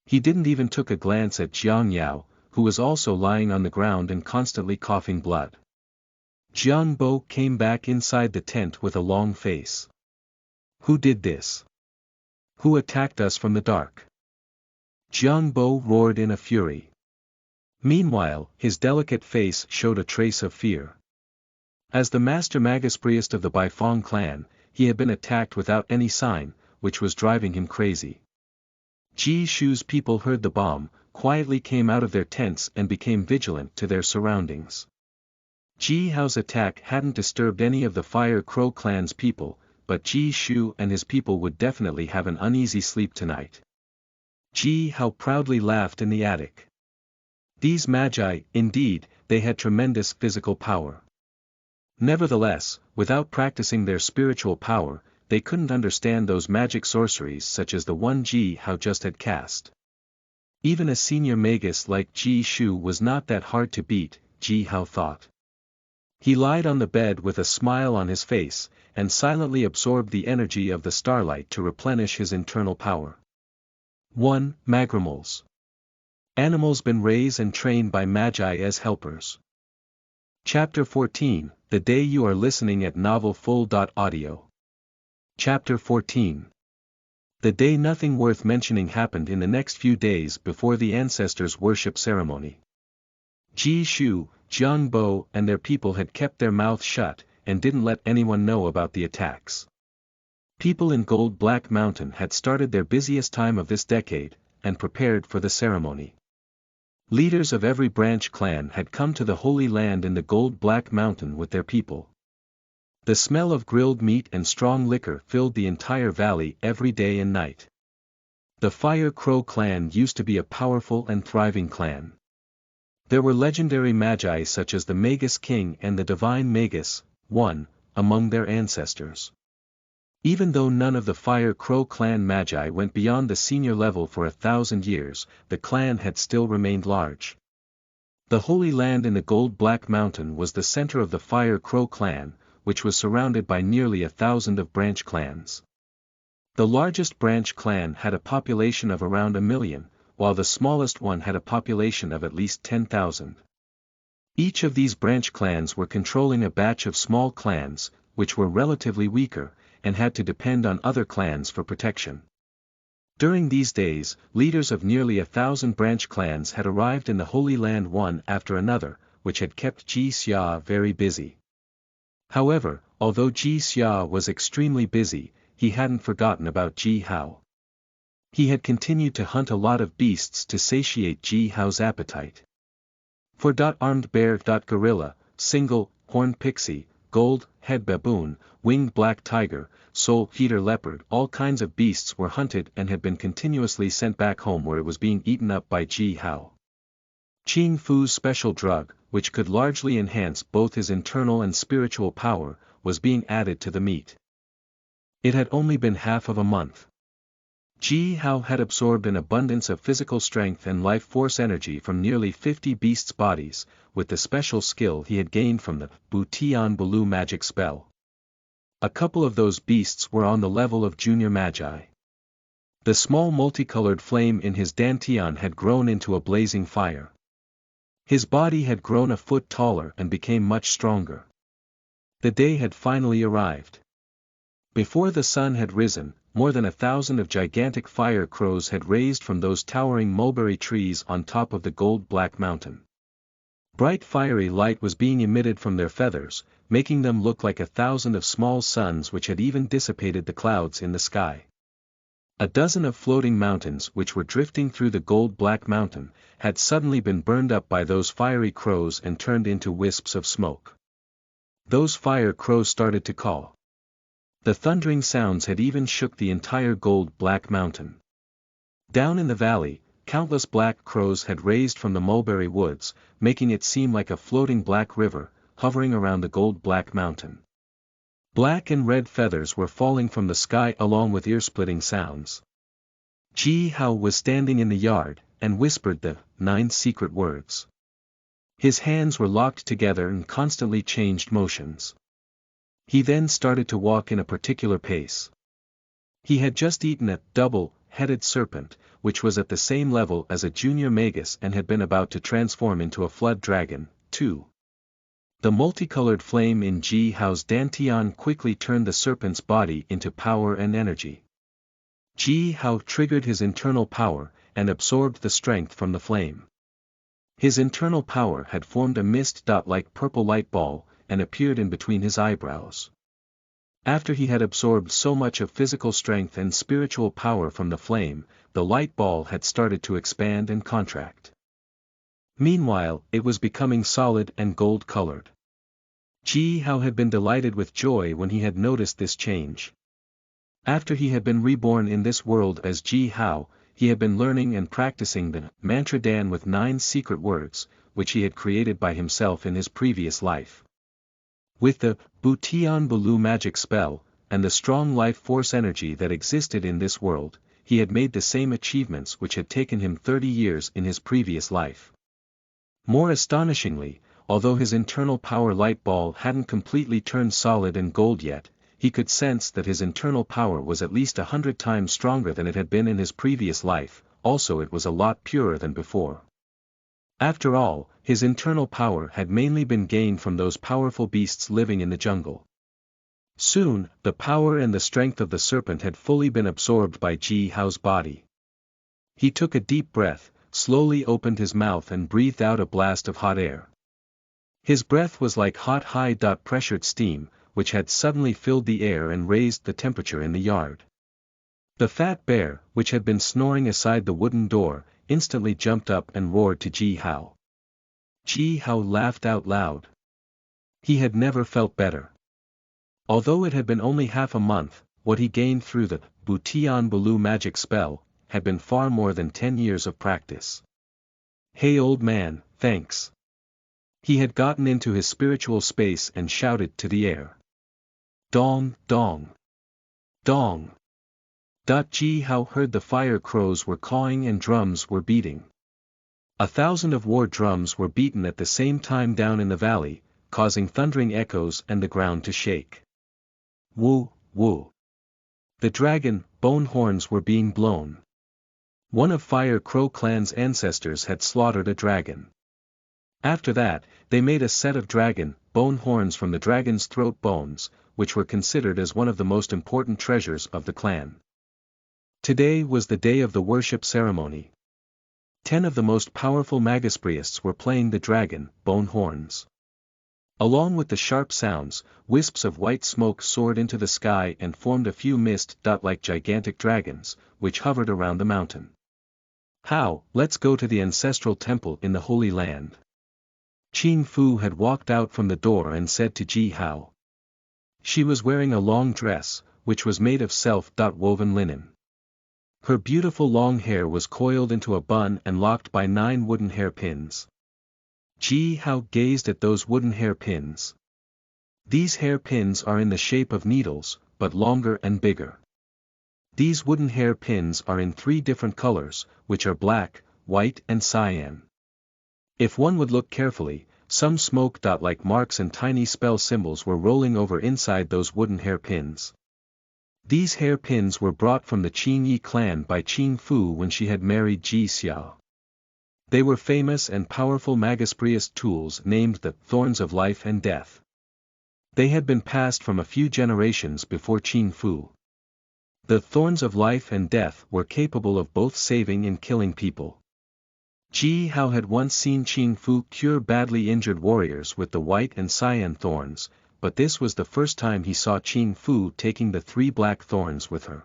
S1: He didn't even took a glance at Jiang Yao, who was also lying on the ground and constantly coughing blood. Jiang Bo came back inside the tent with a long face. Who did this? Who attacked us from the dark? Jiang Bo roared in a fury. Meanwhile, his delicate face showed a trace of fear. As the master Magus priest of the Baifeng clan, he had been attacked without any sign, which was driving him crazy. Ji Shu's people heard the bomb, quietly came out of their tents and became vigilant to their surroundings. Ji Hao's attack hadn't disturbed any of the Fire Crow clan's people, but Ji Shu and his people would definitely have an uneasy sleep tonight. Ji Hao proudly laughed in the attic. These magi, indeed, they had tremendous physical power. Nevertheless, without practicing their spiritual power, they couldn't understand those magic sorceries such as the one Ji Hao just had cast. Even a senior magus like Ji Shu was not that hard to beat, Ji Hao thought. He lied on the bed with a smile on his face, and silently absorbed the energy of the starlight to replenish his internal power. 1. Magrimals. Animals been raised and trained by magi as helpers. Chapter 14, the day you are listening at novelfull.audio. Chapter 14. The day nothing worth mentioning happened in the next few days before the ancestors' worship ceremony. Ji Shu, Jiang Bo and their people had kept their mouths shut, and didn't let anyone know about the attacks. People in Gold Black Mountain had started their busiest time of this decade, and prepared for the ceremony. Leaders of every branch clan had come to the Holy Land in the Gold Black Mountain with their people. The smell of grilled meat and strong liquor filled the entire valley every day and night. The Fire Crow clan used to be a powerful and thriving clan. There were legendary magi such as the Magus King and the Divine Magus, one, among their ancestors. Even though none of the Fire Crow clan magi went beyond the senior level for 1,000 years, the clan had still remained large. The Holy Land in the Gold Black Mountain was the center of the Fire Crow clan, which was surrounded by nearly 1,000 of branch clans. The largest branch clan had a population of around 1 million, while the smallest one had a population of at least 10,000. Each of these branch clans were controlling a batch of small clans, which were relatively weaker, and had to depend on other clans for protection. During these days, leaders of nearly 1,000 branch clans had arrived in the Holy Land one after another, which had kept Ji Xia very busy. However, although Ji Xia was extremely busy, he hadn't forgotten about Ji Hao. He had continued to hunt a lot of beasts to satiate Ji Hao's appetite. For armed bear, gorilla, single, horned pixie, gold, head baboon, winged black tiger, soul-eater leopard, all kinds of beasts were hunted and had been continuously sent back home where it was being eaten up by Ji Hao. Qing Fu's special drug, which could largely enhance both his internal and spiritual power, was being added to the meat. It had only been half of a month. Ji Hao had absorbed an abundance of physical strength and life force energy from nearly 50 beasts' bodies, with the special skill he had gained from the Butian Bulu magic spell. A couple of those beasts were on the level of junior magi. The small multicolored flame in his dantian had grown into a blazing fire. His body had grown a foot taller and became much stronger. The day had finally arrived. Before the sun had risen, more than 1,000 of gigantic fire crows had raised from those towering mulberry trees on top of the gold-black mountain. Bright fiery light was being emitted from their feathers, making them look like 1,000 of small suns which had even dissipated the clouds in the sky. A dozen of floating mountains which were drifting through the gold-black mountain, had suddenly been burned up by those fiery crows and turned into wisps of smoke. Those fire crows started to call. The thundering sounds had even shook the entire gold-black mountain. Down in the valley, countless black crows had raised from the mulberry woods, making it seem like a floating black river, hovering around the gold-black mountain. Black and red feathers were falling from the sky along with ear-splitting sounds. Ji Hao was standing in the yard, and whispered the 9 secret words. His hands were locked together and constantly changed motions. He then started to walk in a particular pace. He had just eaten a double-headed serpent, which was at the same level as a junior magus and had been about to transform into a flood dragon, too. The multicolored flame in Ji Hao's dantian quickly turned the serpent's body into power and energy. Ji Hao triggered his internal power, and absorbed the strength from the flame. His internal power had formed a mist-like purple light ball, and appeared in between his eyebrows. After he had absorbed so much of physical strength and spiritual power from the flame, the light ball had started to expand and contract. Meanwhile, it was becoming solid and gold-colored. Ji Hao had been delighted with joy when he had noticed this change. After he had been reborn in this world as Ji Hao, he had been learning and practicing the mantra Dan with 9 secret words, which he had created by himself in his previous life. With the Butian Bulu magic spell, and the strong life force energy that existed in this world, he had made the same achievements which had taken him 30 years in his previous life. More astonishingly, although his internal power light ball hadn't completely turned solid and gold yet, he could sense that his internal power was at least 100 times stronger than it had been in his previous life, also it was a lot purer than before. After all, his internal power had mainly been gained from those powerful beasts living in the jungle. Soon, the power and the strength of the serpent had fully been absorbed by Ji Hao's body. He took a deep breath, slowly opened his mouth and breathed out a blast of hot air. His breath was like hot high-pressured steam, which had suddenly filled the air and raised the temperature in the yard. The fat bear, which had been snoring aside the wooden door, instantly jumped up and roared to Ji Hao. Ji Hao laughed out loud. He had never felt better. Although it had been only half a month, what he gained through the Butian Bulu magic spell, had been far more than 10 years of practice. Hey old man, thanks. He had gotten into his spiritual space and shouted to the air. Dong, dong. Dong. Ji Hao heard the fire crows were cawing and drums were beating. 1,000 of war drums were beaten at the same time down in the valley, causing thundering echoes and the ground to shake. Woo, woo. The dragon, bone horns were being blown. One of Fire Crow clan's ancestors had slaughtered a dragon. After that, they made a set of dragon, bone horns from the dragon's throat bones, which were considered as one of the most important treasures of the clan. Today was the day of the worship ceremony. 10 of the most powerful Magus priests were playing the dragon, bone horns. Along with the sharp sounds, wisps of white smoke soared into the sky and formed a few mist-like gigantic dragons, which hovered around the mountain. How, let's go to the ancestral temple in the Holy Land. Qing Fu had walked out from the door and said to Ji Hao. She was wearing a long dress, which was made of self-woven linen. Her beautiful long hair was coiled into a bun and locked by 9 wooden hairpins. Ji Hao gazed at those wooden hairpins. These hairpins are in the shape of needles, but longer and bigger. These wooden hairpins are in 3 different colors, which are black, white and cyan. If one would look carefully, some smoke-like marks and tiny spell symbols were rolling over inside those wooden hairpins. These hairpins were brought from the Qing Yi clan by Qing Fu when she had married Ji Xiao. They were famous and powerful Magus priest tools named the Thorns of Life and Death. They had been passed from a few generations before Qing Fu. The Thorns of Life and Death were capable of both saving and killing people. Ji Hao had once seen Qing Fu cure badly injured warriors with the white and cyan thorns, but this was the first time he saw Qing Fu taking the 3 black thorns with her.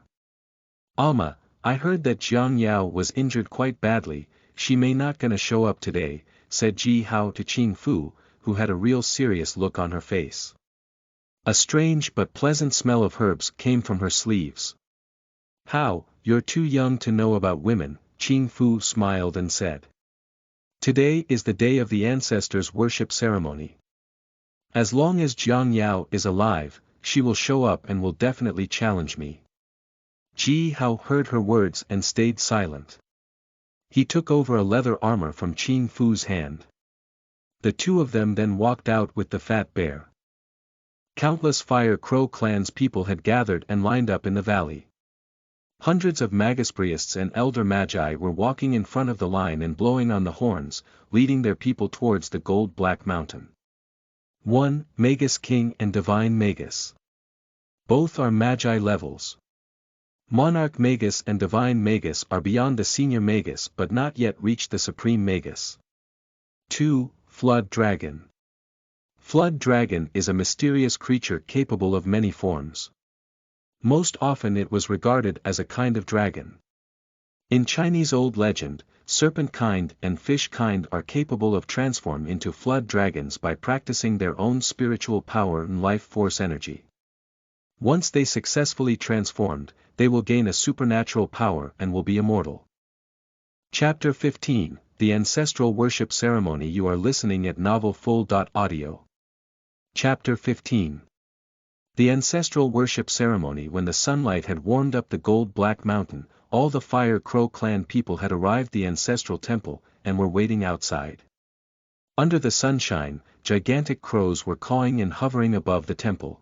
S1: Alma, I heard that Jiang Yao was injured quite badly, she may not gonna show up today, said Ji Hao to Qing Fu, who had a real serious look on her face. A strange but pleasant smell of herbs came from her sleeves. How, you're too young to know about women, Qing Fu smiled and said. Today is the day of the ancestors' worship ceremony. As long as Jiang Yao is alive, she will show up and will definitely challenge me. Ji Hao heard her words and stayed silent. He took over a leather armor from Qing Fu's hand. The 2 of them then walked out with the fat bear. Countless Fire Crow clan's people had gathered and lined up in the valley. Hundreds of Magus priests and elder magi were walking in front of the line and blowing on the horns, leading their people towards the gold-black mountain. 1. Magus King and Divine Magus. Both are Magi levels. Monarch Magus and Divine Magus are beyond the Senior Magus but not yet reached the Supreme Magus. 2. Flood Dragon. Flood Dragon is a mysterious creature capable of many forms. Most often it was regarded as a kind of dragon. In Chinese old legend, serpent kind and fish kind are capable of transform into flood dragons by practicing their own spiritual power and life force energy. Once they successfully transformed, they will gain a supernatural power and will be immortal. Chapter 15, The Ancestral Worship Ceremony. You are listening at novelfull.audio. Chapter 15. The ancestral worship ceremony. When the sunlight had warmed up the gold-black mountain, all the Fire Crow clan people had arrived at the ancestral temple, and were waiting outside. Under the sunshine, gigantic crows were cawing and hovering above the temple.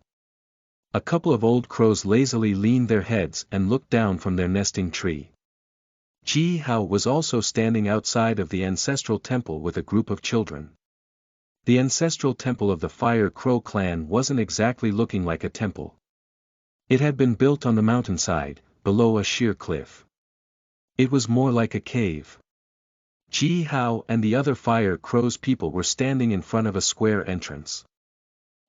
S1: A couple of old crows lazily leaned their heads and looked down from their nesting tree. Ji Hao was also standing outside of the ancestral temple with a group of children. The ancestral temple of the Fire Crow clan wasn't exactly looking like a temple. It had been built on the mountainside, below a sheer cliff. It was more like a cave. Ji Hao and the other Fire Crow's people were standing in front of a square entrance.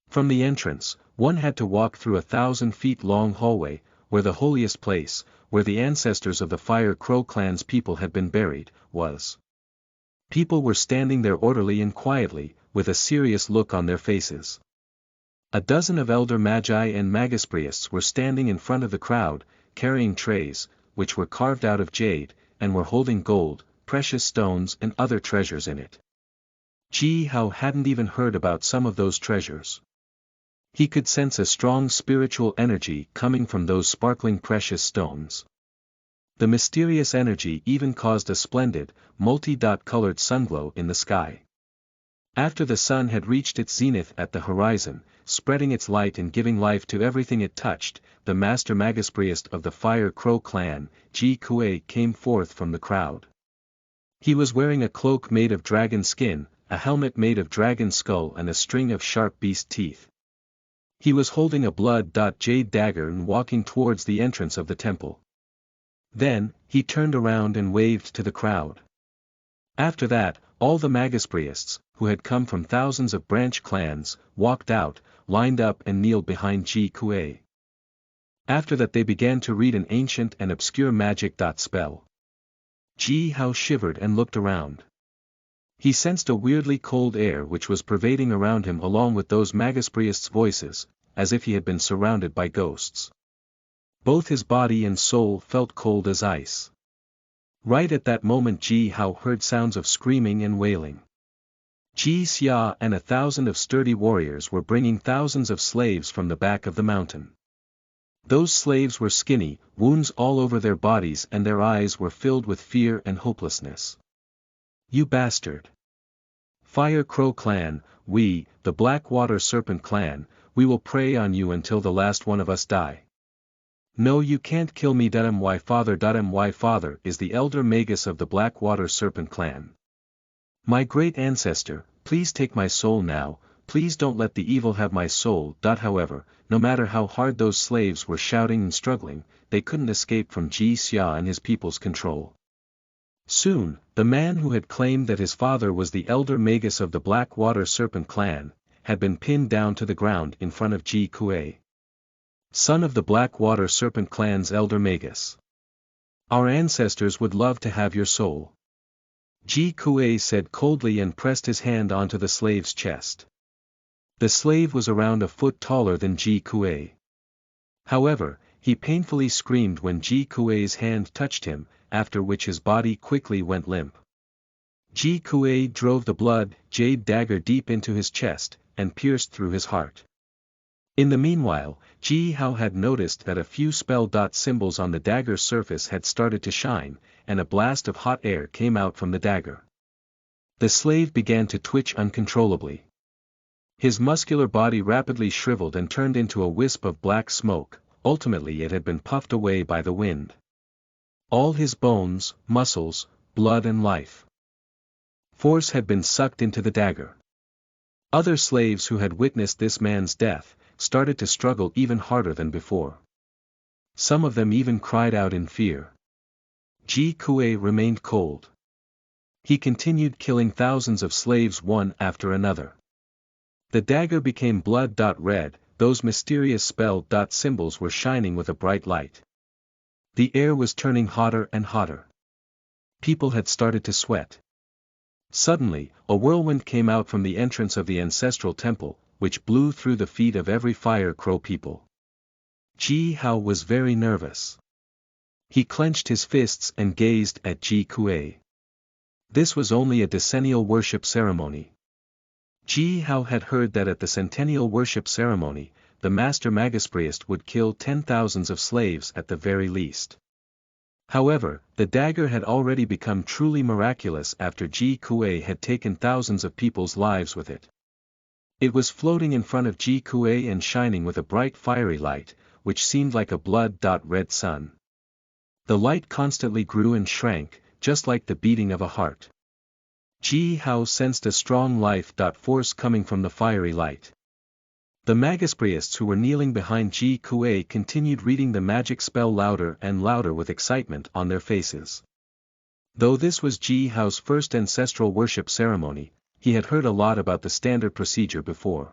S1: From the entrance, one had to walk through a 1,000-feet-long hallway, where the holiest place, where the ancestors of the Fire Crow clan's people had been buried, was. People were standing there orderly and quietly, with a serious look on their faces. A dozen of elder magi and magus priests were standing in front of the crowd, carrying trays, which were carved out of jade, and were holding gold, precious stones and other treasures in it. Ji Hao hadn't even heard about some of those treasures. He could sense a strong spiritual energy coming from those sparkling precious stones. The mysterious energy even caused a splendid, multi-colored sunglow in the sky. After the sun had reached its zenith at the horizon, spreading its light and giving life to everything it touched, the master magus priest of the Fire Crow clan, Ji Kuei, came forth from the crowd. He was wearing a cloak made of dragon skin, a helmet made of dragon skull and a string of sharp beast teeth. He was holding a blood-jade dagger and walking towards the entrance of the temple. Then, he turned around and waved to the crowd. After that, all the magus priests, who had come from thousands of branch clans, walked out, lined up and kneeled behind Ji Kuei. After that they began to read an ancient and obscure magic spell. Ji Hao shivered and looked around. He sensed a weirdly cold air which was pervading around him along with those magus priests' voices, as if he had been surrounded by ghosts. Both his body and soul felt cold as ice. Right at that moment Ji Hao heard sounds of screaming and wailing. Ji Xia and 1,000 of sturdy warriors were bringing thousands of slaves from the back of the mountain. Those slaves were skinny, wounds all over their bodies and their eyes were filled with fear and hopelessness. "You bastard! Fire Crow clan, we, the Black Water Serpent clan, we will prey on you until the last one of us die. No, you can't kill me. My father is the elder Magus of the Black Water Serpent clan. My great ancestor, please take my soul now, please don't let the evil have my soul." However, no matter how hard those slaves were shouting and struggling, they couldn't escape from Ji Xia and his people's control. Soon, the man who had claimed that his father was the elder Magus of the Black Water Serpent clan, had been pinned down to the ground in front of Ji Kuei. "Son of the Black Water Serpent clan's elder Magus. Our ancestors would love to have your soul," Ji Kuei said coldly and pressed his hand onto the slave's chest. The slave was around a foot taller than Ji Kuei. However, he painfully screamed when Ji Kuei's hand touched him, after which his body quickly went limp. Ji Kuei drove the blood-jade dagger deep into his chest, and pierced through his heart. In the meanwhile, Ji Hao had noticed that a few spell symbols on the dagger's surface had started to shine, and a blast of hot air came out from the dagger. The slave began to twitch uncontrollably. His muscular body rapidly shriveled and turned into a wisp of black smoke. Ultimately it had been puffed away by the wind. All his bones, muscles, blood and life force had been sucked into the dagger. Other slaves who had witnessed this man's death, started to struggle even harder than before. Some of them even cried out in fear. Ji Kuei remained cold. He continued killing thousands of slaves one after another. The dagger became blood-red, those mysterious spell symbols were shining with a bright light. The air was turning hotter and hotter. People had started to sweat. Suddenly, a whirlwind came out from the entrance of the ancestral temple, which blew through the feet of every Fire Crow people. Ji Hao was very nervous. He clenched his fists and gazed at Ji Kuei. This was only a decennial worship ceremony. Ji Hao had heard that at the centennial worship ceremony, the master magus priest would kill 10,000s of slaves at the very least. However, the dagger had already become truly miraculous after Ji Kuei had taken thousands of people's lives with it. It was floating in front of Ji Kuei and shining with a bright fiery light, which seemed like a blood-red sun. The light constantly grew and shrank, just like the beating of a heart. Ji Hao sensed a strong life force coming from the fiery light. The magus priests who were kneeling behind Ji Kuei continued reading the magic spell louder and louder with excitement on their faces. Though this was Ji Hao's first ancestral worship ceremony, he had heard a lot about the standard procedure before.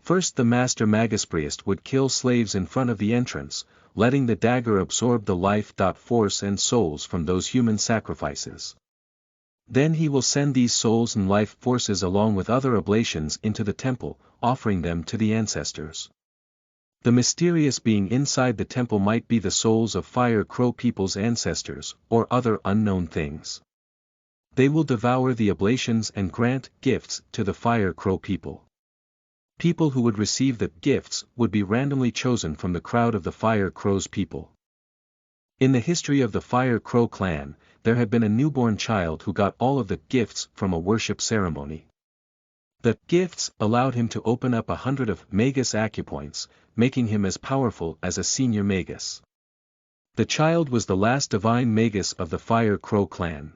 S1: First, the master magus priest would kill slaves in front of the entrance, letting the dagger absorb the life force and souls from those human sacrifices. Then he will send these souls and life forces along with other oblations into the temple, offering them to the ancestors. The mysterious being inside the temple might be the souls of Fire Crow people's ancestors, or other unknown things. They will devour the oblations and grant gifts to the Fire Crow people. People who would receive the gifts would be randomly chosen from the crowd of the Fire Crow's people. In the history of the Fire Crow clan, there had been a newborn child who got all of the gifts from a worship ceremony. The gifts allowed him to open up 100 of Magus acupoints, making him as powerful as a senior Magus. The child was the last divine Magus of the Fire Crow clan.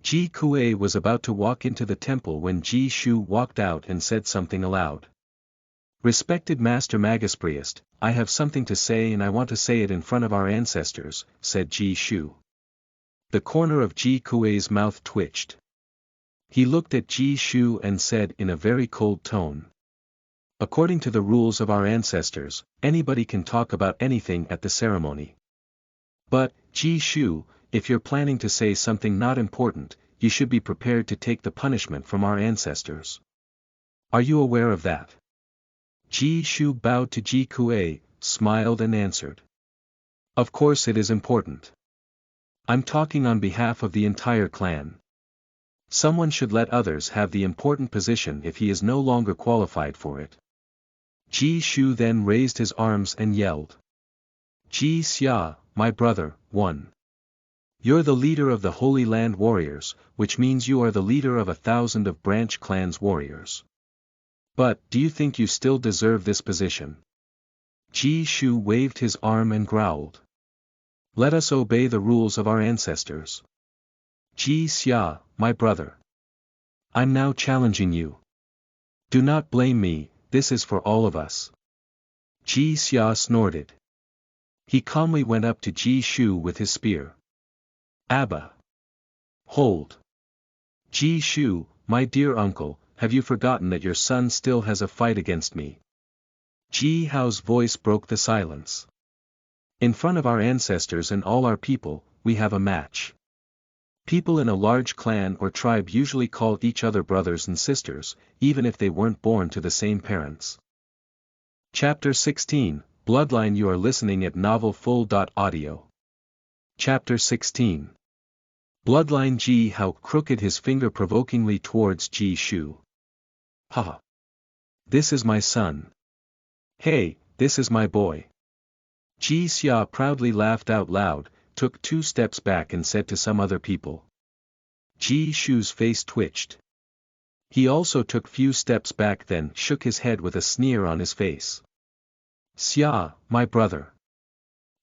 S1: Ji Kuei was about to walk into the temple when Ji Shu walked out and said something aloud. "Respected Master Magus Priest, I have something to say and I want to say it in front of our ancestors," said Ji Shu. The corner of Ji Kuei's mouth twitched. He looked at Ji Shu and said in a very cold tone. "According to the rules of our ancestors, anybody can talk about anything at the ceremony. But, Ji Shu, if you're planning to say something not important, you should be prepared to take the punishment from our ancestors. Are you aware of that?" Ji Shu bowed to Ji Kuei, smiled and answered. "Of course it is important. I'm talking on behalf of the entire clan. Someone should let others have the important position if he is no longer qualified for it." Ji Shu then raised his arms and yelled. "Ji Xia, my brother, 1. You're the leader of the Holy Land warriors, which means you are the leader of 1,000 of branch clans warriors. But, do you think you still deserve this position?" Ji Shu waved his arm and growled. "Let us obey the rules of our ancestors. Ji Xia, my brother. I'm now challenging you. Do not blame me, this is for all of us." Ji Xia snorted. He calmly went up to Ji Shu with his spear. "Abba! Hold! Ji Shu, my dear uncle, have you forgotten that your son still has a fight against me?" Ji Hao's voice broke the silence. "In front of our ancestors and all our people, we have a match. People in a large clan or tribe usually call each other brothers and sisters, even if they weren't born to the same parents." Chapter 16, Bloodline. You are listening at novelfull.audio. Chapter 16. Bloodline. Ji Hao crooked his finger provokingly towards Ji Shu. "Ha! This is my son. Hey, this is my boy." Ji Xia proudly laughed out loud, took 2 steps back and said to some other people. Ji Shu's face twitched. He also took few steps back, then shook his head with a sneer on his face. "Xia, my brother.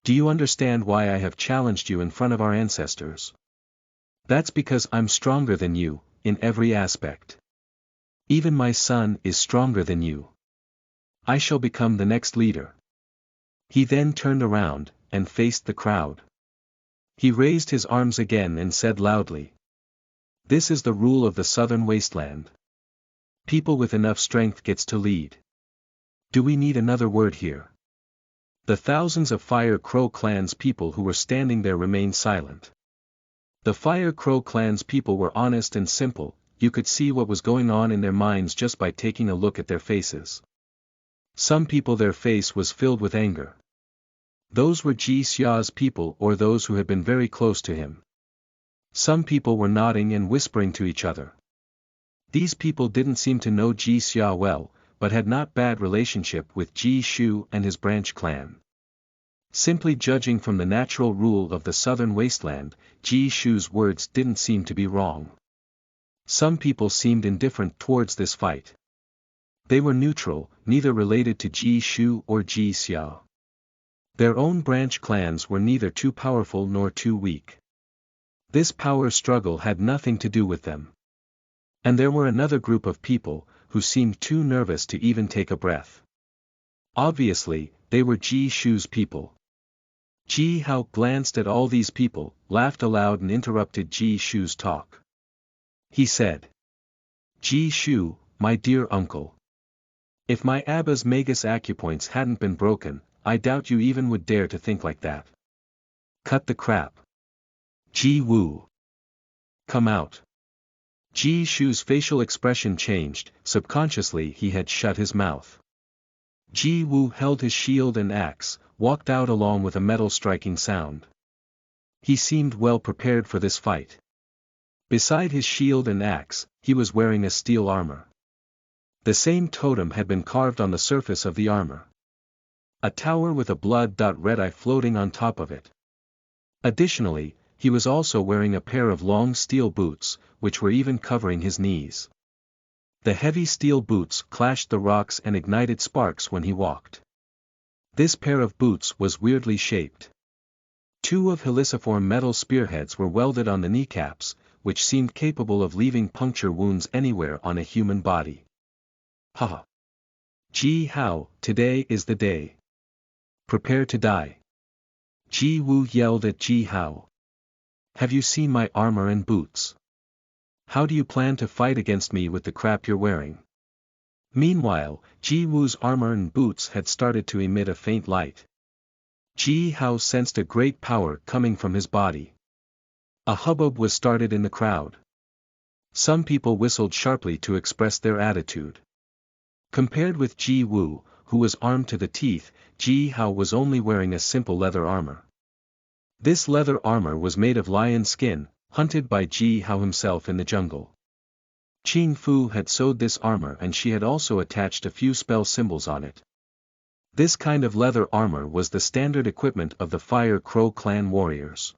S1: Do you understand why I have challenged you in front of our ancestors? That's because I'm stronger than you, in every aspect. Even my son is stronger than you. I shall become the next leader." He then turned around, and faced the crowd. He raised his arms again and said loudly. "This is the rule of the southern wasteland. People with enough strength gets to lead. Do we need another word here?" The thousands of Fire Crow clan's people who were standing there remained silent. The Fire Crow clan's people were honest and simple, you could see what was going on in their minds just by taking a look at their faces. Some people, their face was filled with anger. Those were Ji Xia's people or those who had been very close to him. Some people were nodding and whispering to each other. These people didn't seem to know Ji Xia well, but had not bad relationship with Ji Shu and his branch clan. Simply judging from the natural rule of the southern wasteland, Ji Shu's words didn't seem to be wrong. Some people seemed indifferent towards this fight. They were neutral, neither related to Ji Shu or Ji Xia. Their own branch clans were neither too powerful nor too weak. This power struggle had nothing to do with them. And there were another group of people, who seemed too nervous to even take a breath. Obviously, they were Ji Shu's people. Ji Hao glanced at all these people, laughed aloud and interrupted Ji Shu's talk. He said. "Ji Shu, my dear uncle. If my Abba's Magus acupoints hadn't been broken, I doubt you even would dare to think like that. Cut the crap. Ji Wu. Come out." Ji Shu's facial expression changed, subconsciously he had shut his mouth. Ji Wu held his shield and axe, walked out along with a metal striking sound. He seemed well prepared for this fight. Beside his shield and axe, he was wearing a steel armor. The same totem had been carved on the surface of the armor. A tower with a blood-red eye floating on top of it. Additionally, he was also wearing a pair of long steel boots, which were even covering his knees. The heavy steel boots clashed the rocks and ignited sparks when he walked. This pair of boots was weirdly shaped. Two of heliciform metal spearheads were welded on the kneecaps, which seemed capable of leaving puncture wounds anywhere on a human body. Ha! Ji Hao, today is the day. Prepare to die. Ji Wu yelled at Ji Hao. Have you seen my armor and boots? How do you plan to fight against me with the crap you're wearing? Meanwhile, Ji Wu's armor and boots had started to emit a faint light. Ji Hao sensed a great power coming from his body. A hubbub was started in the crowd. Some people whistled sharply to express their attitude. Compared with Ji Wu, who was armed to the teeth, Ji Hao was only wearing a simple leather armor. This leather armor was made of lion skin, hunted by Ji Hao himself in the jungle. Qing Fu had sewed this armor and she had also attached a few spell symbols on it. This kind of leather armor was the standard equipment of the Fire Crow clan warriors.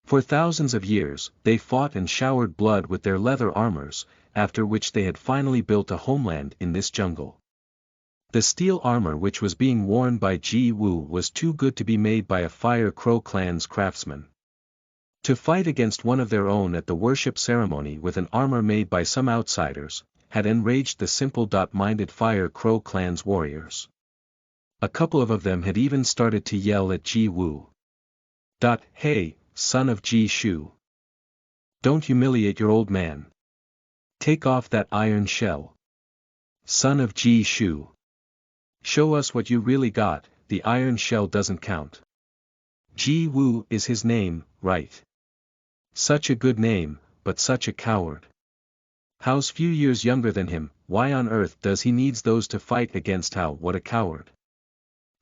S1: For thousands of years, they fought and showered blood with their leather armors, after which they had finally built a homeland in this jungle. The steel armor which was being worn by Ji Wu was too good to be made by a Fire Crow clan's craftsman. To fight against one of their own at the worship ceremony with an armor made by some outsiders, had enraged the simple-minded Fire Crow clan's warriors. A couple of them had even started to yell at Ji Wu. Hey, son of Ji Shu. Don't humiliate your old man. Take off that iron shell. Son of Ji Shu. Show us what you really got, the iron shell doesn't count. Ji Wu is his name, right? Such a good name, but such a coward. Hao's few years younger than him, why on earth does he needs those to fight against Hao? What a coward.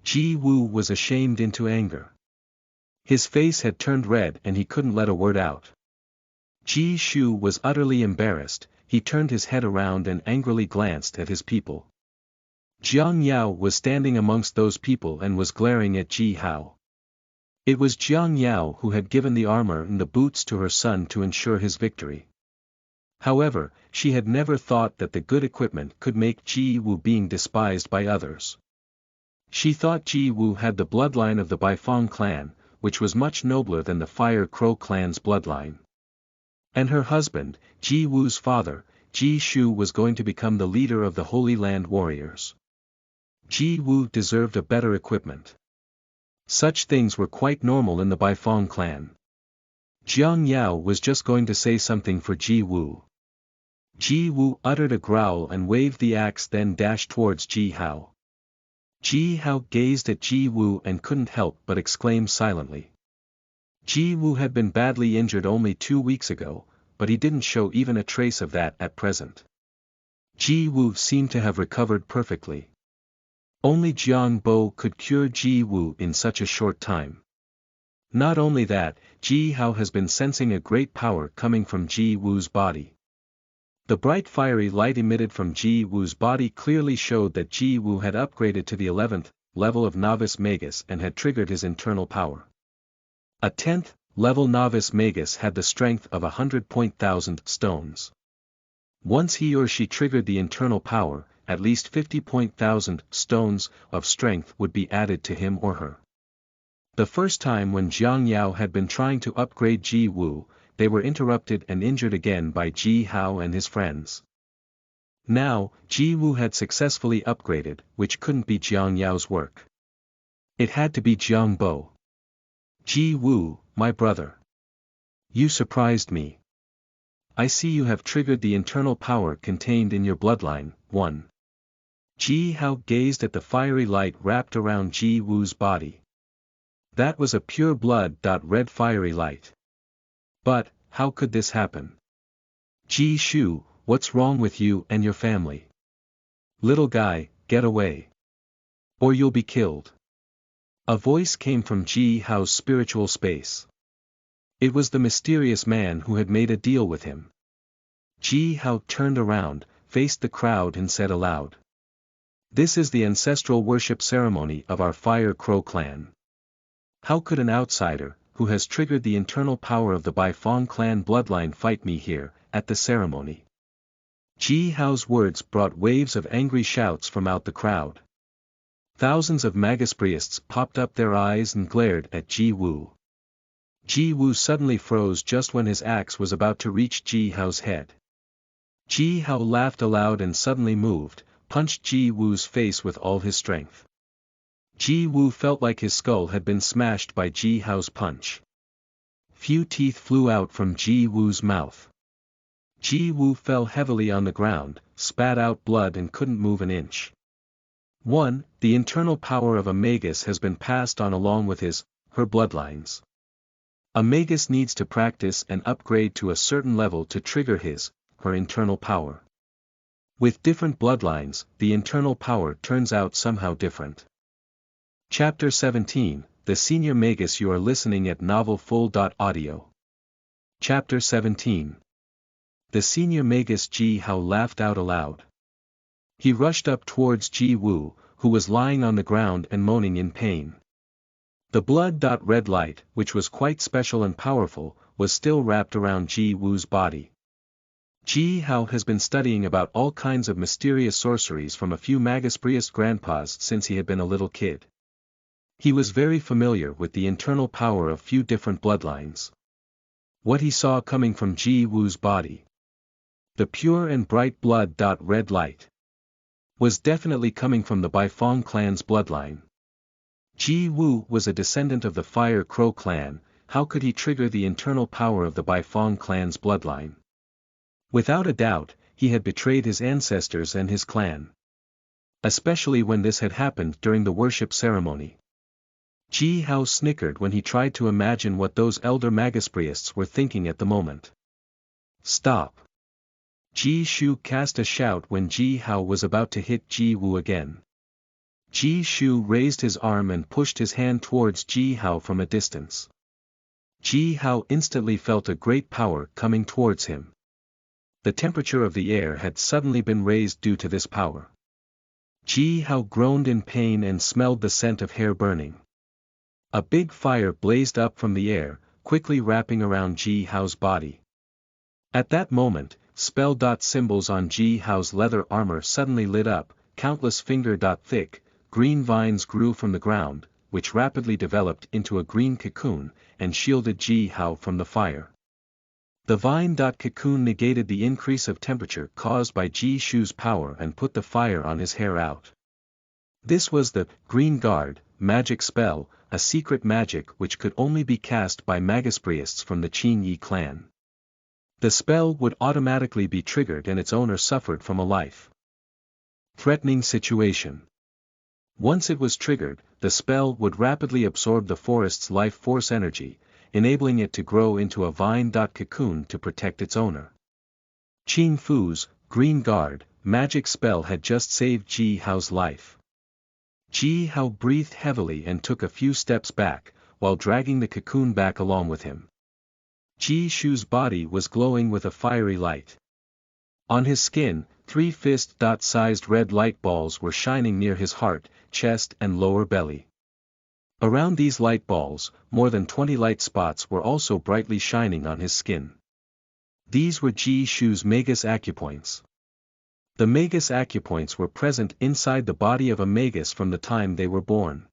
S1: Ji Wu was ashamed into anger. His face had turned red and he couldn't let a word out. Ji Shu was utterly embarrassed, he turned his head around and angrily glanced at his people. Jiang Yao was standing amongst those people and was glaring at Ji Hao. It was Jiang Yao who had given the armor and the boots to her son to ensure his victory. However, she had never thought that the good equipment could make Ji Wu being despised by others. She thought Ji Wu had the bloodline of the Baifeng clan, which was much nobler than the Fire Crow clan's bloodline. And her husband, Ji Wu's father, Ji Shu, was going to become the leader of the Holy Land warriors. Ji Wu deserved a better equipment. Such things were quite normal in the Baifeng clan. Jiang Yao was just going to say something for Ji Wu. Ji Wu uttered a growl and waved the axe, then dashed towards Ji Hao. Ji Hao gazed at Ji Wu and couldn't help but exclaim silently. Ji Wu had been badly injured only 2 weeks ago, but he didn't show even a trace of that at present. Ji Wu seemed to have recovered perfectly. Only Jiang Bo could cure Ji Wu in such a short time. Not only that, Ji Hao has been sensing a great power coming from Ji Wu's body. The bright fiery light emitted from Ji Wu's body clearly showed that Ji Wu had upgraded to the 11th level of Novice Magus and had triggered his internal power. A 10th level Novice Magus had the strength of 100,000 stones. Once he or she triggered the internal power, at least 50,000 stones of strength would be added to him or her. The first time when Jiang Yao had been trying to upgrade Ji Wu, they were interrupted and injured again by Ji Hao and his friends. Now, Ji Wu had successfully upgraded, which couldn't be Jiang Yao's work. It had to be Jiang Bo. Ji Wu, my brother. You surprised me. I see you have triggered the internal power contained in your bloodline. 1. Ji Hao gazed at the fiery light wrapped around Ji Wu's body. That was a pure blood-red fiery light. But, how could this happen? Ji Shu, what's wrong with you and your family? Little guy, get away. Or you'll be killed. A voice came from Ji Hao's spiritual space. It was the mysterious man who had made a deal with him. Ji Hao turned around, faced the crowd and said aloud. This is the ancestral worship ceremony of our Fire Crow clan. How could an outsider, who has triggered the internal power of the Baifeng clan bloodline, fight me here, at the ceremony? Ji Hao's words brought waves of angry shouts from out the crowd. Thousands of Magus priests popped up their eyes and glared at Ji Wu. Ji Wu suddenly froze just when his axe was about to reach Ji Hao's head. Ji Hao laughed aloud and suddenly moved, punched Ji Wu's face with all his strength. Ji Wu felt like his skull had been smashed by Ji Hao's punch. Few teeth flew out from Ji Wu's mouth. Ji Wu fell heavily on the ground, spat out blood and couldn't move an inch. 1. The internal power of a Magus has been passed on along with her bloodlines. A Magus needs to practice and upgrade to a certain level to trigger her internal power. With different bloodlines, the internal power turns out somehow different. Chapter 17, The Senior Magus. You are listening at novelfull.audio. Chapter 17. The Senior Magus. Ji Hao laughed out aloud. He rushed up towards Ji Wu, who was lying on the ground and moaning in pain. The blood-red light, which was quite special and powerful, was still wrapped around Ji Wu's body. Ji Hao has been studying about all kinds of mysterious sorceries from a few Magus priest grandpas since he had been a little kid. He was very familiar with the internal power of few different bloodlines. What he saw coming from Ji Wu's body, the pure and bright blood-red light, was definitely coming from the Baifeng clan's bloodline. Ji Wu was a descendant of the Fire Crow clan. How could he trigger the internal power of the Baifeng clan's bloodline? Without a doubt, he had betrayed his ancestors and his clan. Especially when this had happened during the worship ceremony. Ji Hao snickered when he tried to imagine what those elder Magus priests were thinking at the moment. Stop! Ji Shu cast a shout when Ji Hao was about to hit Ji Wu again. Ji Shu raised his arm and pushed his hand towards Ji Hao from a distance. Ji Hao instantly felt a great power coming towards him. The temperature of the air had suddenly been raised due to this power. Ji Hao groaned in pain and smelled the scent of hair burning. A big fire blazed up from the air, quickly wrapping around Ji Hao's body. At that moment, spell symbols on Ji Hao's leather armor suddenly lit up, countless finger-thick, green vines grew from the ground, which rapidly developed into a green cocoon, and shielded Ji Hao from the fire. The vine cocoon negated the increase of temperature caused by Ji Shu's power and put the fire on his hair out. This was the Green Guard magic spell, a secret magic which could only be cast by Magus priests from the Qing Yi clan. The spell would automatically be triggered and its owner suffered from a life-threatening situation. Once it was triggered, the spell would rapidly absorb the forest's life force energy, enabling it to grow into a vine cocoon to protect its owner. Qing Fu's Green Guard magic spell had just saved Ji Hao's life. Ji Hao breathed heavily and took a few steps back, while dragging the cocoon back along with him. Ji Shu's body was glowing with a fiery light. On his skin, 3 fist-sized red light balls were shining near his heart, chest and lower belly. Around these light balls, more than 20 light spots were also brightly shining on his skin. These were Ji Shu's Magus acupoints. The Magus acupoints were present inside the body of a Magus from the time they were born.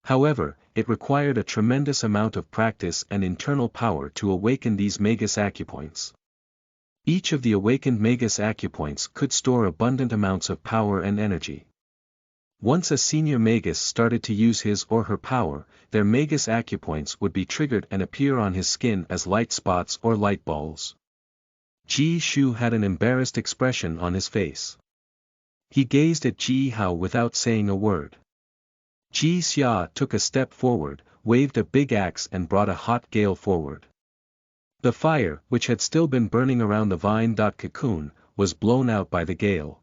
S1: However, it required a tremendous amount of practice and internal power to awaken these Magus acupoints. Each of the awakened Magus acupoints could store abundant amounts of power and energy. Once a senior Magus started to use his or her power, their Magus acupoints would be triggered and appear on his skin as light spots or light balls. Ji Shu had an embarrassed expression on his face. He gazed at Ji Hao without saying a word. Ji Xia took a step forward, waved a big axe and brought a hot gale forward. The fire, which had still been burning around the vine cocoon, was blown out by the gale.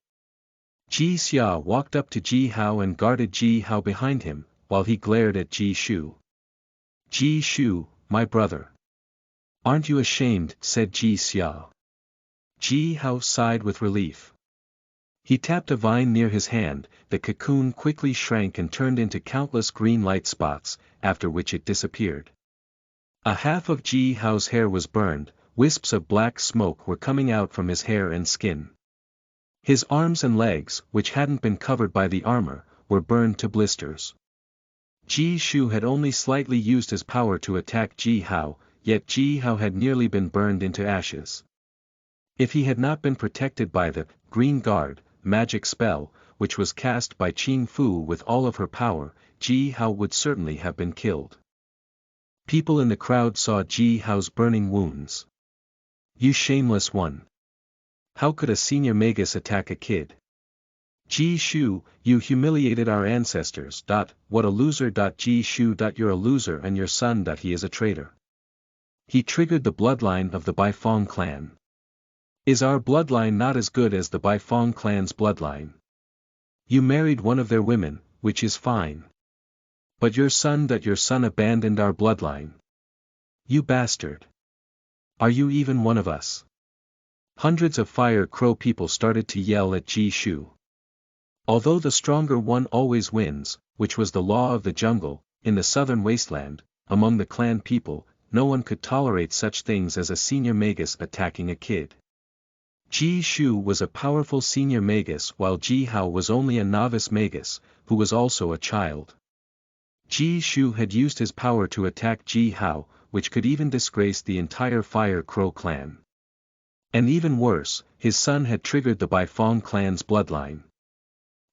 S1: Ji Xia walked up to Ji Hao and guarded Ji Hao behind him, while he glared at Ji Shu. Ji Shu, my brother. Aren't you ashamed? Said Ji Xia. Ji Hao sighed with relief. He tapped a vine near his hand, the cocoon quickly shrank and turned into countless green light spots, after which it disappeared. A half of Ji Hao's hair was burned, wisps of black smoke were coming out from his hair and skin. His arms and legs, which hadn't been covered by the armor, were burned to blisters. Ji Shu had only slightly used his power to attack Ji Hao, yet Ji Hao had nearly been burned into ashes. If he had not been protected by the Green Guard magic spell, which was cast by Qing Fu with all of her power, Ji Hao would certainly have been killed. People in the crowd saw Ji Hao's burning wounds. "You shameless one! How could a senior magus attack a kid? Ji Shu, you humiliated our ancestors. What a loser. Ji Shu. You're a loser and your son. He is a traitor. He triggered the bloodline of the Baifeng clan. Is our bloodline not as good as the Baifeng clan's bloodline? You married one of their women, which is fine. But your son abandoned our bloodline. You bastard. Are you even one of us?" Hundreds of Fire Crow people started to yell at Ji Shu. Although the stronger one always wins, which was the law of the jungle, in the southern wasteland, among the clan people, no one could tolerate such things as a senior magus attacking a kid. Ji Shu was a powerful senior magus while Ji Hao was only a novice magus, who was also a child. Ji Shu had used his power to attack Ji Hao, which could even disgrace the entire Fire Crow clan. And even worse, his son had triggered the Baifeng clan's bloodline.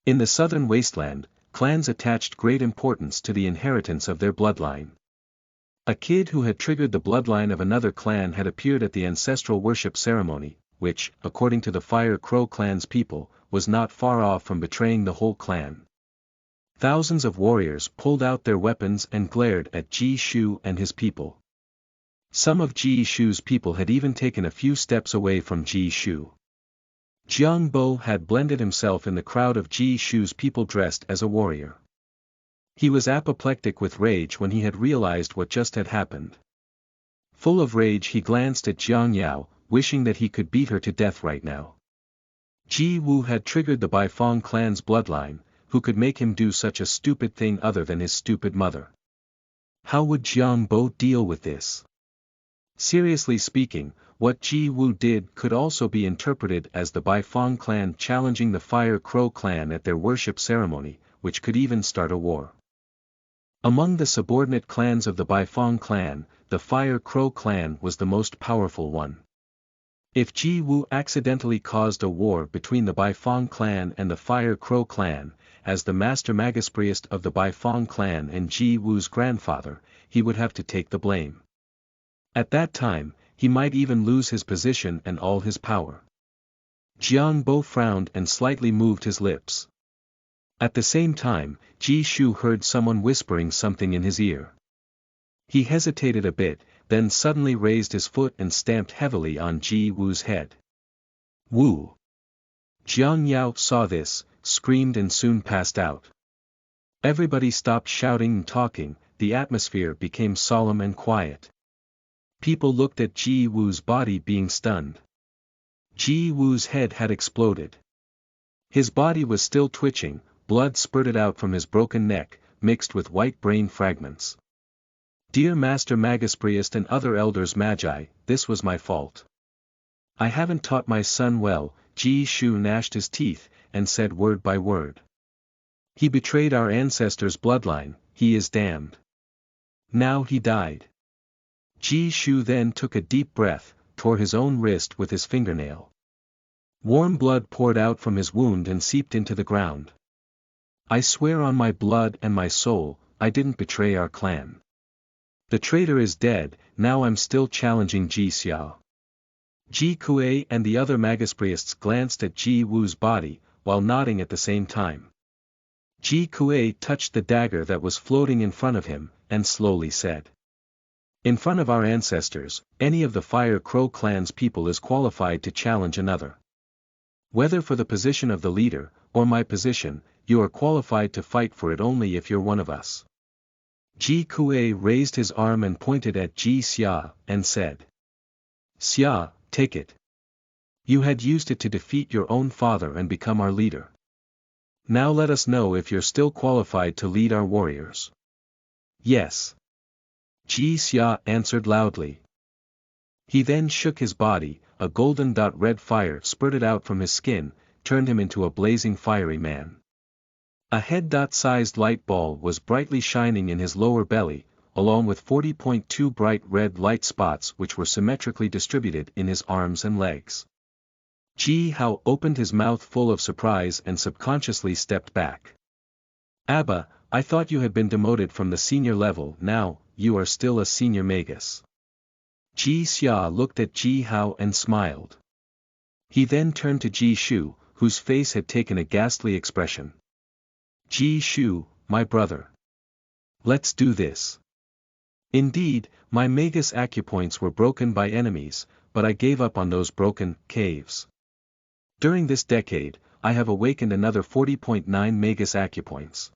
S1: In the southern wasteland, clans attached great importance to the inheritance of their bloodline. A kid who had triggered the bloodline of another clan had appeared at the ancestral worship ceremony, which, according to the Fire Crow clan's people, was not far off from betraying the whole clan. Thousands of warriors pulled out their weapons and glared at Ji Shu and his people. Some of Ji Shu's people had even taken a few steps away from Ji Shu. Jiang Bo had blended himself in the crowd of Ji Shu's people dressed as a warrior. He was apoplectic with rage when he had realized what just had happened. Full of rage he glanced at Jiang Yao, wishing that he could beat her to death right now. Ji Wu had triggered the Baifeng clan's bloodline, who could make him do such a stupid thing other than his stupid mother? How would Jiang Bo deal with this? Seriously speaking, what Ji Wu did could also be interpreted as the Baifeng clan challenging the Fire Crow clan at their worship ceremony, which could even start a war. Among the subordinate clans of the Baifeng clan, the Fire Crow clan was the most powerful one. If Ji Wu accidentally caused a war between the Baifeng clan and the Fire Crow clan, as the master magus priest of the Baifeng clan and Ji Wu's grandfather, he would have to take the blame. At that time, he might even lose his position and all his power. Jiang Bo frowned and slightly moved his lips. At the same time, Ji Shu heard someone whispering something in his ear. He hesitated a bit, then suddenly raised his foot and stamped heavily on Ji Wu's head. Wu! Jiang Yao saw this, screamed and soon passed out. Everybody stopped shouting and talking, the atmosphere became solemn and quiet. People looked at Ji Wu's body being stunned. Ji Wu's head had exploded. His body was still twitching, blood spurted out from his broken neck, mixed with white brain fragments. Dear Master Magus Priest and other elders Magi, this was my fault. I haven't taught my son well. Ji Shu gnashed his teeth, and said word by word. He betrayed our ancestors' bloodline, he is damned. Now he died. Ji Shu then took a deep breath, tore his own wrist with his fingernail. Warm blood poured out from his wound and seeped into the ground. I swear on my blood and my soul, I didn't betray our clan. The traitor is dead, now I'm still challenging Ji Xiao. Ji Kuei and the other magus priests glanced at Ji Wu's body, while nodding at the same time. Ji Kuei touched the dagger that was floating in front of him, and slowly said. In front of our ancestors, any of the Fire Crow clan's people is qualified to challenge another. Whether for the position of the leader, or my position, you are qualified to fight for it only if you're one of us. Ji Kuei raised his arm and pointed at Ji Xia, and said. Xia, take it. You had used it to defeat your own father and become our leader. Now let us know if you're still qualified to lead our warriors. Yes. Ji Xia answered loudly. He then shook his body, a golden red fire spurted out from his skin, turned him into a blazing fiery man. A head-sized light ball was brightly shining in his lower belly, along with 40.2 bright red light spots which were symmetrically distributed in his arms and legs. Ji Hao opened his mouth full of surprise and subconsciously stepped back. Abba, I thought you had been demoted from the senior level. Now, you are still a senior magus. Ji Xia looked at Ji Hao and smiled. He then turned to Ji Shu, whose face had taken a ghastly expression. Ji Shu, my brother. Let's do this. Indeed, my magus acupoints were broken by enemies, but I gave up on those broken caves. During this decade, I have awakened another 40.9 magus acupoints.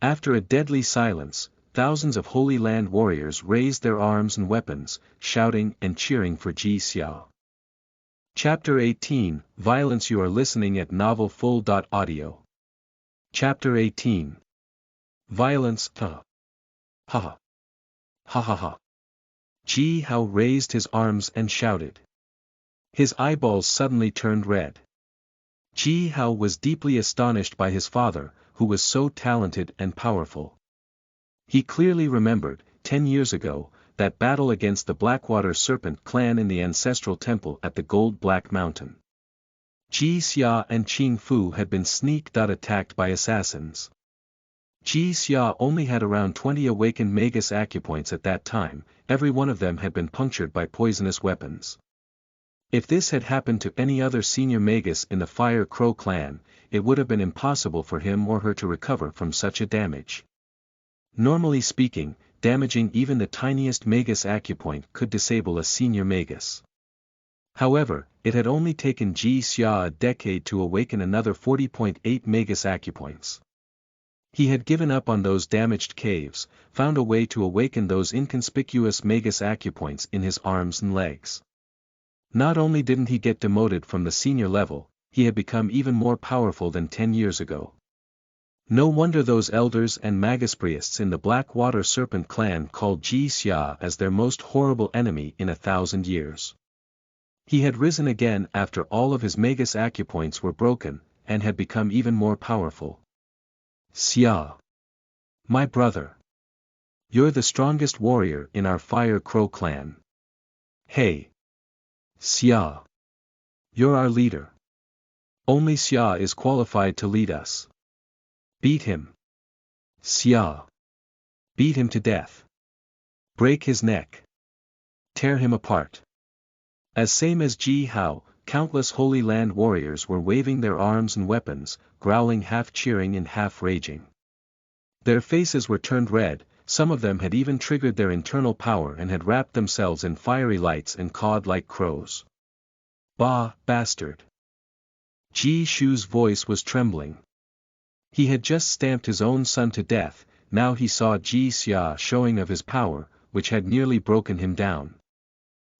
S1: After a deadly silence, thousands of Holy Land warriors raised their arms and weapons, shouting and cheering for Ji Xia. Chapter 18, Violence. You are listening at novelfull.audio. Chapter 18. Violence. Ha ha. Ha ha ha. Ji Hao raised his arms and shouted. His eyeballs suddenly turned red. Ji Hao was deeply astonished by his father, who was so talented and powerful. He clearly remembered, 10 years ago, that battle against the Blackwater Serpent clan in the ancestral temple at the Gold Black Mountain. Ji Xia and Qing Fu had been attacked by assassins. Ji Xia only had around 20 awakened magus acupoints at that time, every one of them had been punctured by poisonous weapons. If this had happened to any other senior magus in the Fire Crow clan, it would have been impossible for him or her to recover from such a damage. Normally speaking, damaging even the tiniest magus acupoint could disable a senior magus. However, it had only taken Ji Xia a decade to awaken another 40.8 magus acupoints. He had given up on those damaged caves, found a way to awaken those inconspicuous magus acupoints in his arms and legs. Not only didn't he get demoted from the senior level, he had become even more powerful than 10 years ago. No wonder those elders and magus priests in the Blackwater Serpent clan called Ji Xia as their most horrible enemy in 1,000 years. He had risen again after all of his magus acupoints were broken, and had become even more powerful. Xia. My brother. You're the strongest warrior in our Fire Crow clan. Hey. Xia. You're our leader. Only Xia is qualified to lead us. Beat him. Xia. Beat him to death. Break his neck. Tear him apart. As same as Ji Hao, countless Holy Land warriors were waving their arms and weapons, growling, half cheering and half raging. Their faces were turned red, some of them had even triggered their internal power and had wrapped themselves in fiery lights and cawed like crows. Bah, bastard. Ji Shu's voice was trembling. He had just stamped his own son to death, now he saw Ji Xia showing of his power, which had nearly broken him down.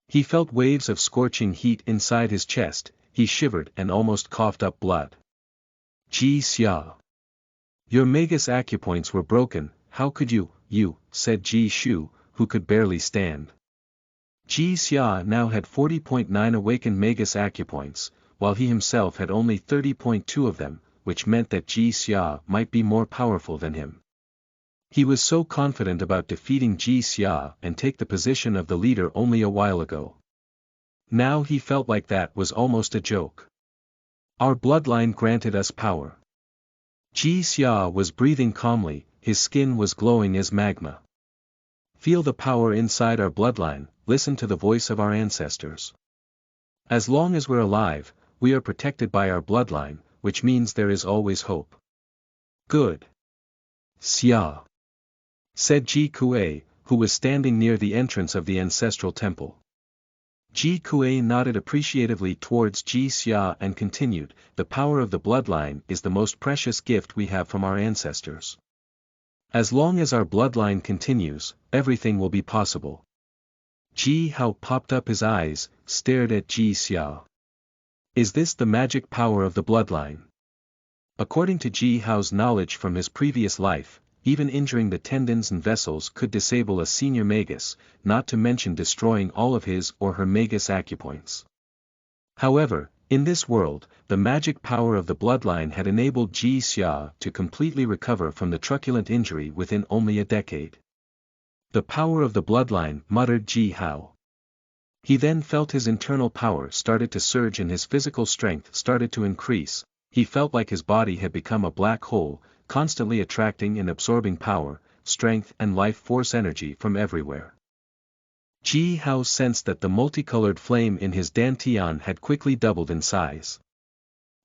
S1: He felt waves of scorching heat inside his chest, he shivered and almost coughed up blood. Ji Xia. Your magus acupoints were broken, how could you, said Ji Shu, who could barely stand. Ji Xia now had 40.9 awakened magus acupoints, while he himself had only 30.2 of them, which meant that Ji Xia might be more powerful than him. He was so confident about defeating Ji Xia and take the position of the leader only a while ago. Now he felt like that was almost a joke. Our bloodline granted us power. Ji Xia was breathing calmly, his skin was glowing as magma. Feel the power inside our bloodline, listen to the voice of our ancestors. As long as we're alive, we are protected by our bloodline, which means there is always hope. Good. Xia. Said Ji Kuei, who was standing near the entrance of the ancestral temple. Ji Kuei nodded appreciatively towards Ji Xia and continued, the power of the bloodline is the most precious gift we have from our ancestors. As long as our bloodline continues, everything will be possible. Ji Hao popped up his eyes, stared at Ji Xia. Is this the magic power of the bloodline? According to Ji Hao's knowledge from his previous life, even injuring the tendons and vessels could disable a senior magus, not to mention destroying all of his or her magus acupoints. However, In this world, the magic power of the bloodline had enabled Ji Xia to completely recover from the truculent injury within only a decade. The power of the bloodline, muttered Ji Hao. He then felt his internal power started to surge and his physical strength started to increase. He felt like his body had become a black hole, constantly attracting and absorbing power, strength and life force energy from everywhere. Ji Hao sensed that the multicolored flame in his dantian had quickly doubled in size.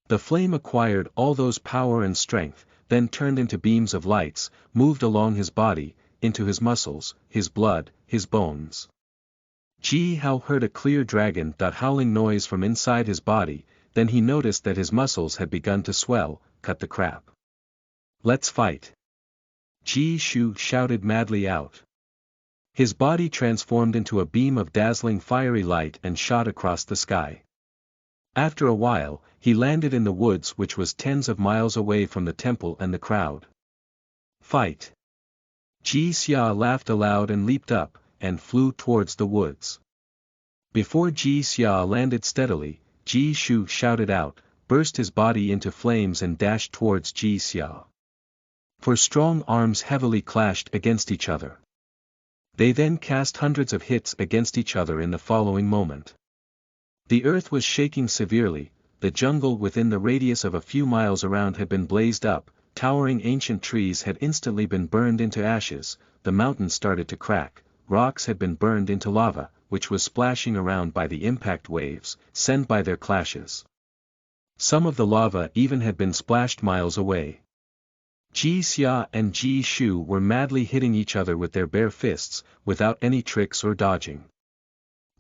S1: The flame acquired all those power and strength, then turned into beams of lights, moved along his body, into his muscles, his blood, his bones. Ji Hao heard a clear dragon howling noise from inside his body, then he noticed that his muscles had begun to swell. Cut the crap. Let's fight. Ji Shu shouted madly out. His body transformed into a beam of dazzling fiery light and shot across the sky. After a while, he landed in the woods which was tens of miles away from the temple and the crowd. Fight! Ji Xia laughed aloud and leaped up, and flew towards the woods. Before Ji Xia landed steadily, Ji Shu shouted out, burst his body into flames and dashed towards Ji Xia. For strong arms heavily clashed against each other. They then cast hundreds of hits against each other in the following moment. The earth was shaking severely, the jungle within the radius of a few miles around had been blazed up, towering ancient trees had instantly been burned into ashes, the mountains started to crack, rocks had been burned into lava, which was splashing around by the impact waves, sent by their clashes. Some of the lava even had been splashed miles away. Ji Xia and Ji Shu were madly hitting each other with their bare fists, without any tricks or dodging.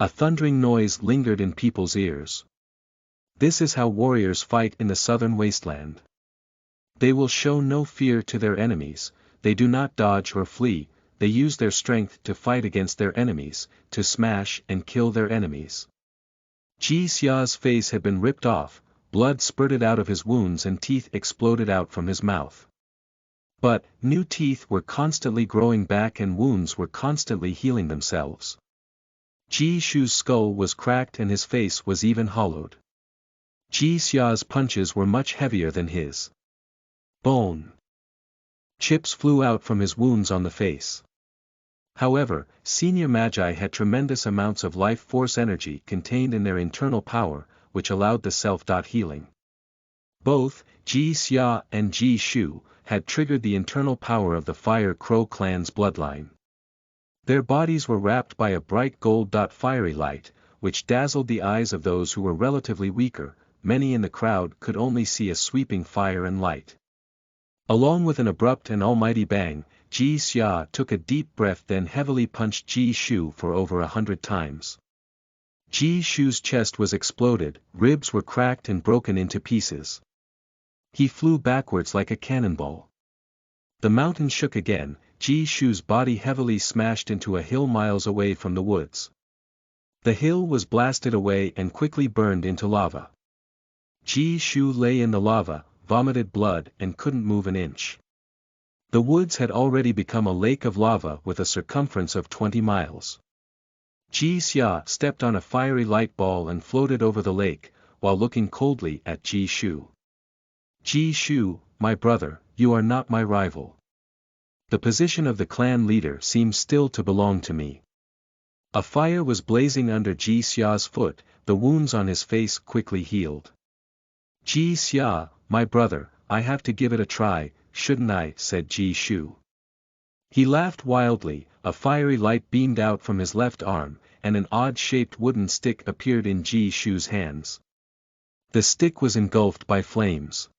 S1: A thundering noise lingered in people's ears. This is how warriors fight in the southern wasteland. They will show no fear to their enemies, they do not dodge or flee, they use their strength to fight against their enemies, to smash and kill their enemies. Ji Xia's face had been ripped off, blood spurted out of his wounds and teeth exploded out from his mouth. But, new teeth were constantly growing back and wounds were constantly healing themselves. Ji Shu's skull was cracked and his face was even hollowed. Ji Xia's punches were much heavier than his. Bone. Chips flew out from his wounds on the face. However, senior magi had tremendous amounts of life force energy contained in their internal power, which allowed the self-healing. Both, Ji Xia and Ji Shu, had triggered the internal power of the Fire Crow clan's bloodline. Their bodies were wrapped by a bright gold fiery light, which dazzled the eyes of those who were relatively weaker. Many in the crowd could only see a sweeping fire and light. Along with an abrupt and almighty bang, Ji Xia took a deep breath then heavily punched Ji Shu for over 100 times. Ji Shu's chest was exploded, ribs were cracked and broken into pieces. He flew backwards like a cannonball. The mountain shook again, Ji Shu's body heavily smashed into a hill miles away from the woods. The hill was blasted away and quickly burned into lava. Ji Shu lay in the lava, vomited blood and couldn't move an inch. The woods had already become a lake of lava with a circumference of 20 miles. Ji Xia stepped on a fiery light ball and floated over the lake, while looking coldly at Ji Shu. Ji Shu, my brother, you are not my rival. The position of the clan leader seems still to belong to me. A fire was blazing under Ji Xia's foot, the wounds on his face quickly healed. Ji Xia, my brother, I have to give it a try, shouldn't I? Said Ji Shu. He laughed wildly, a fiery light beamed out from his left arm, and an odd-shaped wooden stick appeared in Ji Shu's hands. The stick was engulfed by flames.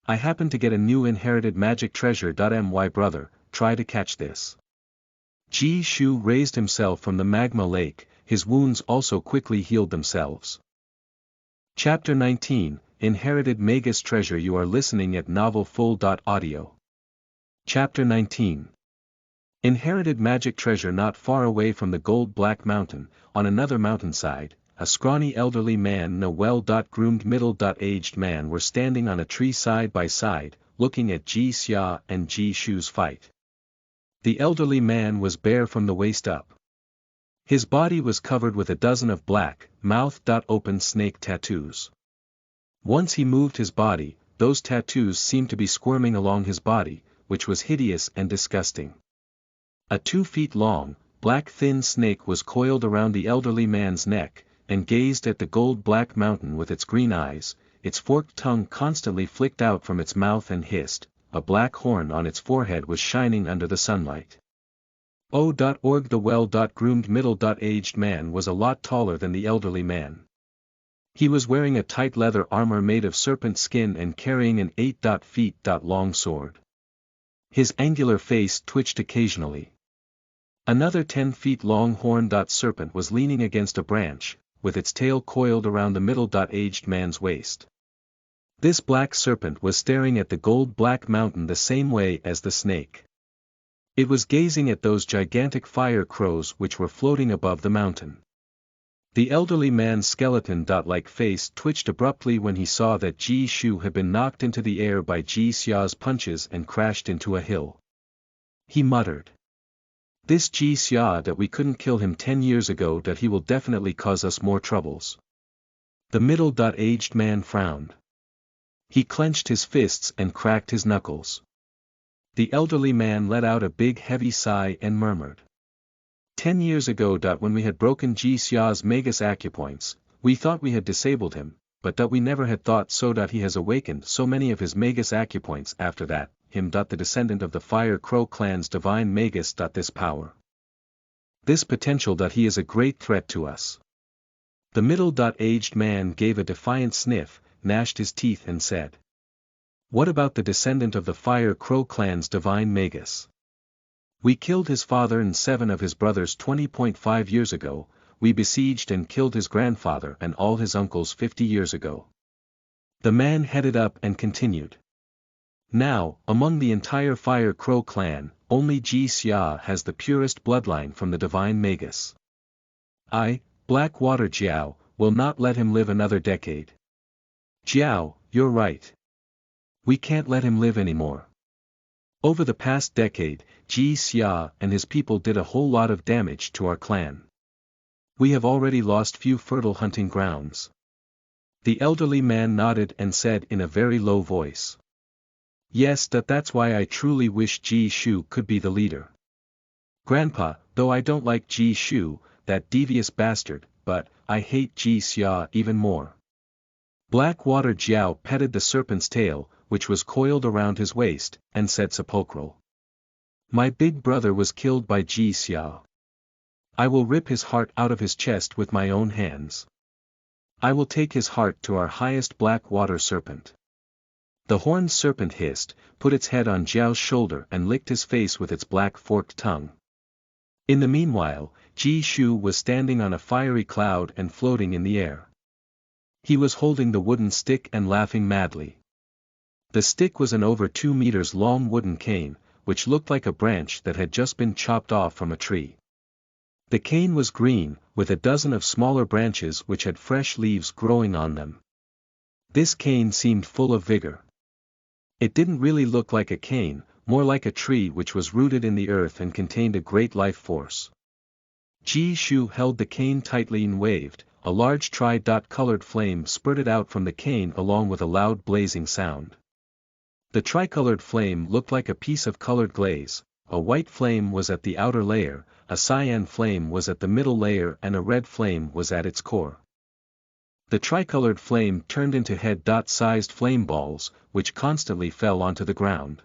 S1: I happen to get a new inherited magic treasure. My brother, try to catch this. Ji Shu raised himself from the magma lake, his wounds also quickly healed themselves. Chapter 19, Inherited Magus Treasure. You are listening at novelfull.audio. Chapter 19. Inherited magic treasure. Not far away from the gold black mountain, on another mountainside, a scrawny elderly man and a well-groomed middle-aged man were standing on a tree side by side, looking at Ji Xia and Ji Shu's fight. The elderly man was bare from the waist up. His body was covered with a dozen of black, mouth-open snake tattoos. Once he moved his body, those tattoos seemed to be squirming along his body, which was hideous and disgusting. A 2 feet long, black thin snake was coiled around the elderly man's neck, and gazed at the gold-black mountain with its green eyes, its forked tongue constantly flicked out from its mouth and hissed, a black horn on its forehead was shining under the sunlight. O.org The well-groomed middle-aged man was a lot taller than the elderly man. He was wearing a tight leather armor made of serpent skin and carrying an 8 feet long sword. His angular face twitched occasionally. Another 10 feet long horned serpent was leaning against a branch, with its tail coiled around the middle-aged man's waist. This black serpent was staring at the gold-black mountain the same way as the snake. It was gazing at those gigantic fire crows which were floating above the mountain. The elderly man's skeleton-like face twitched abruptly when he saw that Ji Shu had been knocked into the air by Ji Xia's punches and crashed into a hill. He muttered. This Ji Xia that we couldn't kill him 10 years ago, that he will definitely cause us more troubles. The middle-aged man frowned. He clenched his fists and cracked his knuckles. The elderly man let out a big heavy sigh and murmured. 10 years ago, when we had broken Ji Xia's Magus acupoints, we thought we had disabled him, but that we never had thought so that he has awakened so many of his Magus acupoints after that, the descendant of the Fire Crow clan's divine Magus. This power. This potential, that he is a great threat to us. The middle-aged man gave a defiant sniff, gnashed his teeth and said. What about the descendant of the Fire Crow clan's divine Magus? We killed his father and 7 of his brothers 20.5 years ago, we besieged and killed his grandfather and all his uncles 50 years ago. The man headed up and continued. Now, among the entire Fire Crow clan, only Ji Xia has the purest bloodline from the divine Magus. I, Blackwater Jiao, will not let him live another decade. Jiao, you're right. We can't let him live anymore. Over the past decade, Ji Xia and his people did a whole lot of damage to our clan. We have already lost few fertile hunting grounds. The elderly man nodded and said in a very low voice. Yes, that's why I truly wish Ji Shu could be the leader. Grandpa, though I don't like Ji Shu, that devious bastard, but I hate Ji Xia even more. Blackwater Jiao petted the serpent's tail, which was coiled around his waist, and said sepulchral. My big brother was killed by Ji Xia. I will rip his heart out of his chest with my own hands. I will take his heart to our highest Blackwater serpent. The horned serpent hissed, put its head on Jiao's shoulder and licked his face with its black forked tongue. In the meanwhile, Ji Shu was standing on a fiery cloud and floating in the air. He was holding the wooden stick and laughing madly. The stick was an over 2 meters long wooden cane, which looked like a branch that had just been chopped off from a tree. The cane was green, with a dozen of smaller branches which had fresh leaves growing on them. This cane seemed full of vigor. It didn't really look like a cane, more like a tree which was rooted in the earth and contained a great life force. Ji Shu held the cane tightly and waved, a large tri-colored flame spurted out from the cane along with a loud blazing sound. The tricolored flame looked like a piece of colored glaze, a white flame was at the outer layer, a cyan flame was at the middle layer and a red flame was at its core. The tricolored flame turned into head-sized flame balls, which constantly fell onto the ground.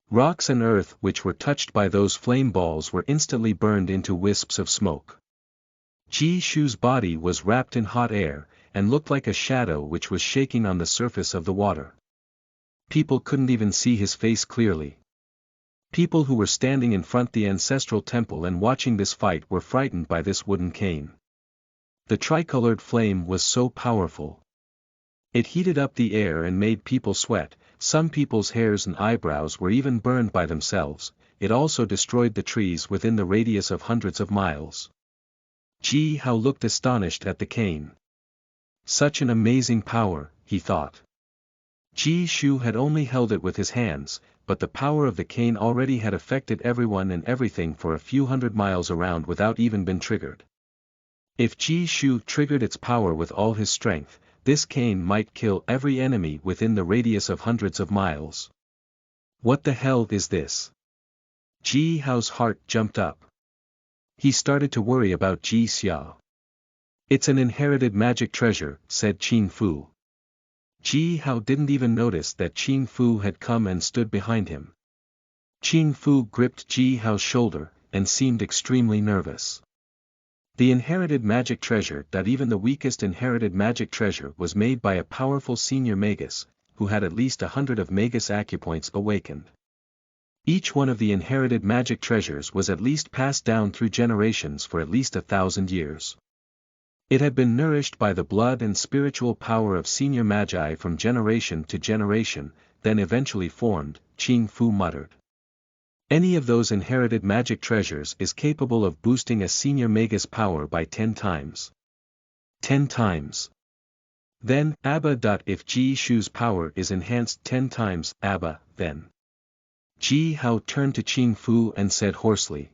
S1: Rocks and earth which were touched by those flame balls were instantly burned into wisps of smoke. Ji Shu's body was wrapped in hot air, and looked like a shadow which was shaking on the surface of the water. People couldn't even see his face clearly. People who were standing in front the ancestral temple and watching this fight were frightened by this wooden cane. The tricolored flame was so powerful. It heated up the air and made people sweat, some people's hairs and eyebrows were even burned by themselves, it also destroyed the trees within the radius of hundreds of miles. Ji Hao looked astonished at the cane. Such an amazing power, he thought. Ji Shu had only held it with his hands, but the power of the cane already had affected everyone and everything for a few hundred miles around without even being triggered. If Ji Shu triggered its power with all his strength, this cane might kill every enemy within the radius of hundreds of miles. What the hell is this? Ji Hao's heart jumped up. He started to worry about Ji Xia. It's an inherited magic treasure, said Qin Fu. Ji Hao didn't even notice that Qin Fu had come and stood behind him. Qin Fu gripped Ji Hao's shoulder, and seemed extremely nervous. The inherited magic treasure, that even the weakest inherited magic treasure, was made by a powerful senior Magus, who had at least 100 of Magus acupoints awakened. Each one of the inherited magic treasures was at least passed down through generations for at least 1,000 years. It had been nourished by the blood and spiritual power of senior magi from generation to generation, then eventually formed, Qin Fu muttered. Any of those inherited magic treasures is capable of boosting a senior Magus power by 10 times. 10 times. Then, Abba. If Ji Shu's power is enhanced 10 times, Abba, then. Ji Hao turned to Qin Fu and said hoarsely.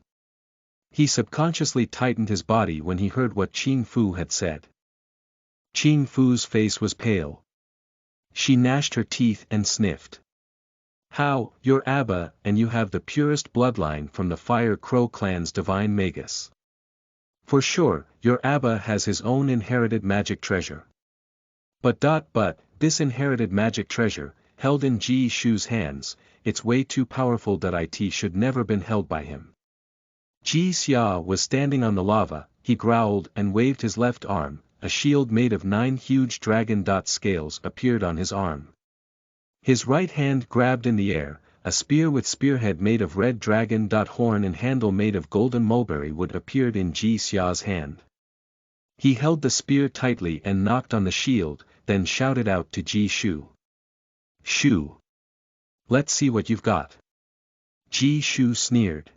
S1: He subconsciously tightened his body when he heard what Qin Fu had said. Qin Fu's face was pale. She gnashed her teeth and sniffed. How, you're Abba, and you have the purest bloodline from the Fire Crow clan's divine Magus. For sure, your Abba has his own inherited magic treasure. But this inherited magic treasure, held in Ji Shu's hands, it's way too powerful that it should never been held by him. Ji Xia was standing on the lava, he growled and waved his left arm, a shield made of 9 huge dragon scales appeared on his arm. His right hand grabbed in the air, a spear with spearhead made of red dragon horn and handle made of golden mulberry wood appeared in Ji Xia's hand. He held the spear tightly and knocked on the shield, then shouted out to Ji Shu. Shu! Let's see what you've got. Ji Shu sneered.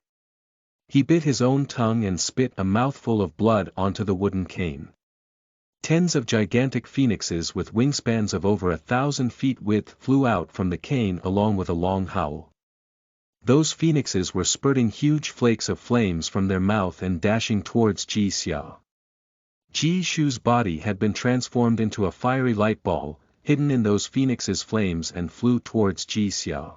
S1: He bit his own tongue and spit a mouthful of blood onto the wooden cane. Tens of gigantic phoenixes with wingspans of over 1,000 feet width flew out from the cane along with a long howl. Those phoenixes were spurting huge flakes of flames from their mouth and dashing towards Ji Xia. Ji Shu's body had been transformed into a fiery light ball, hidden in those phoenixes' flames, and flew towards Ji Xia.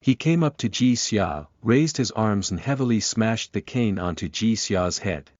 S1: He came up to Ji Xia, raised his arms and heavily smashed the cane onto Ji Xia's head.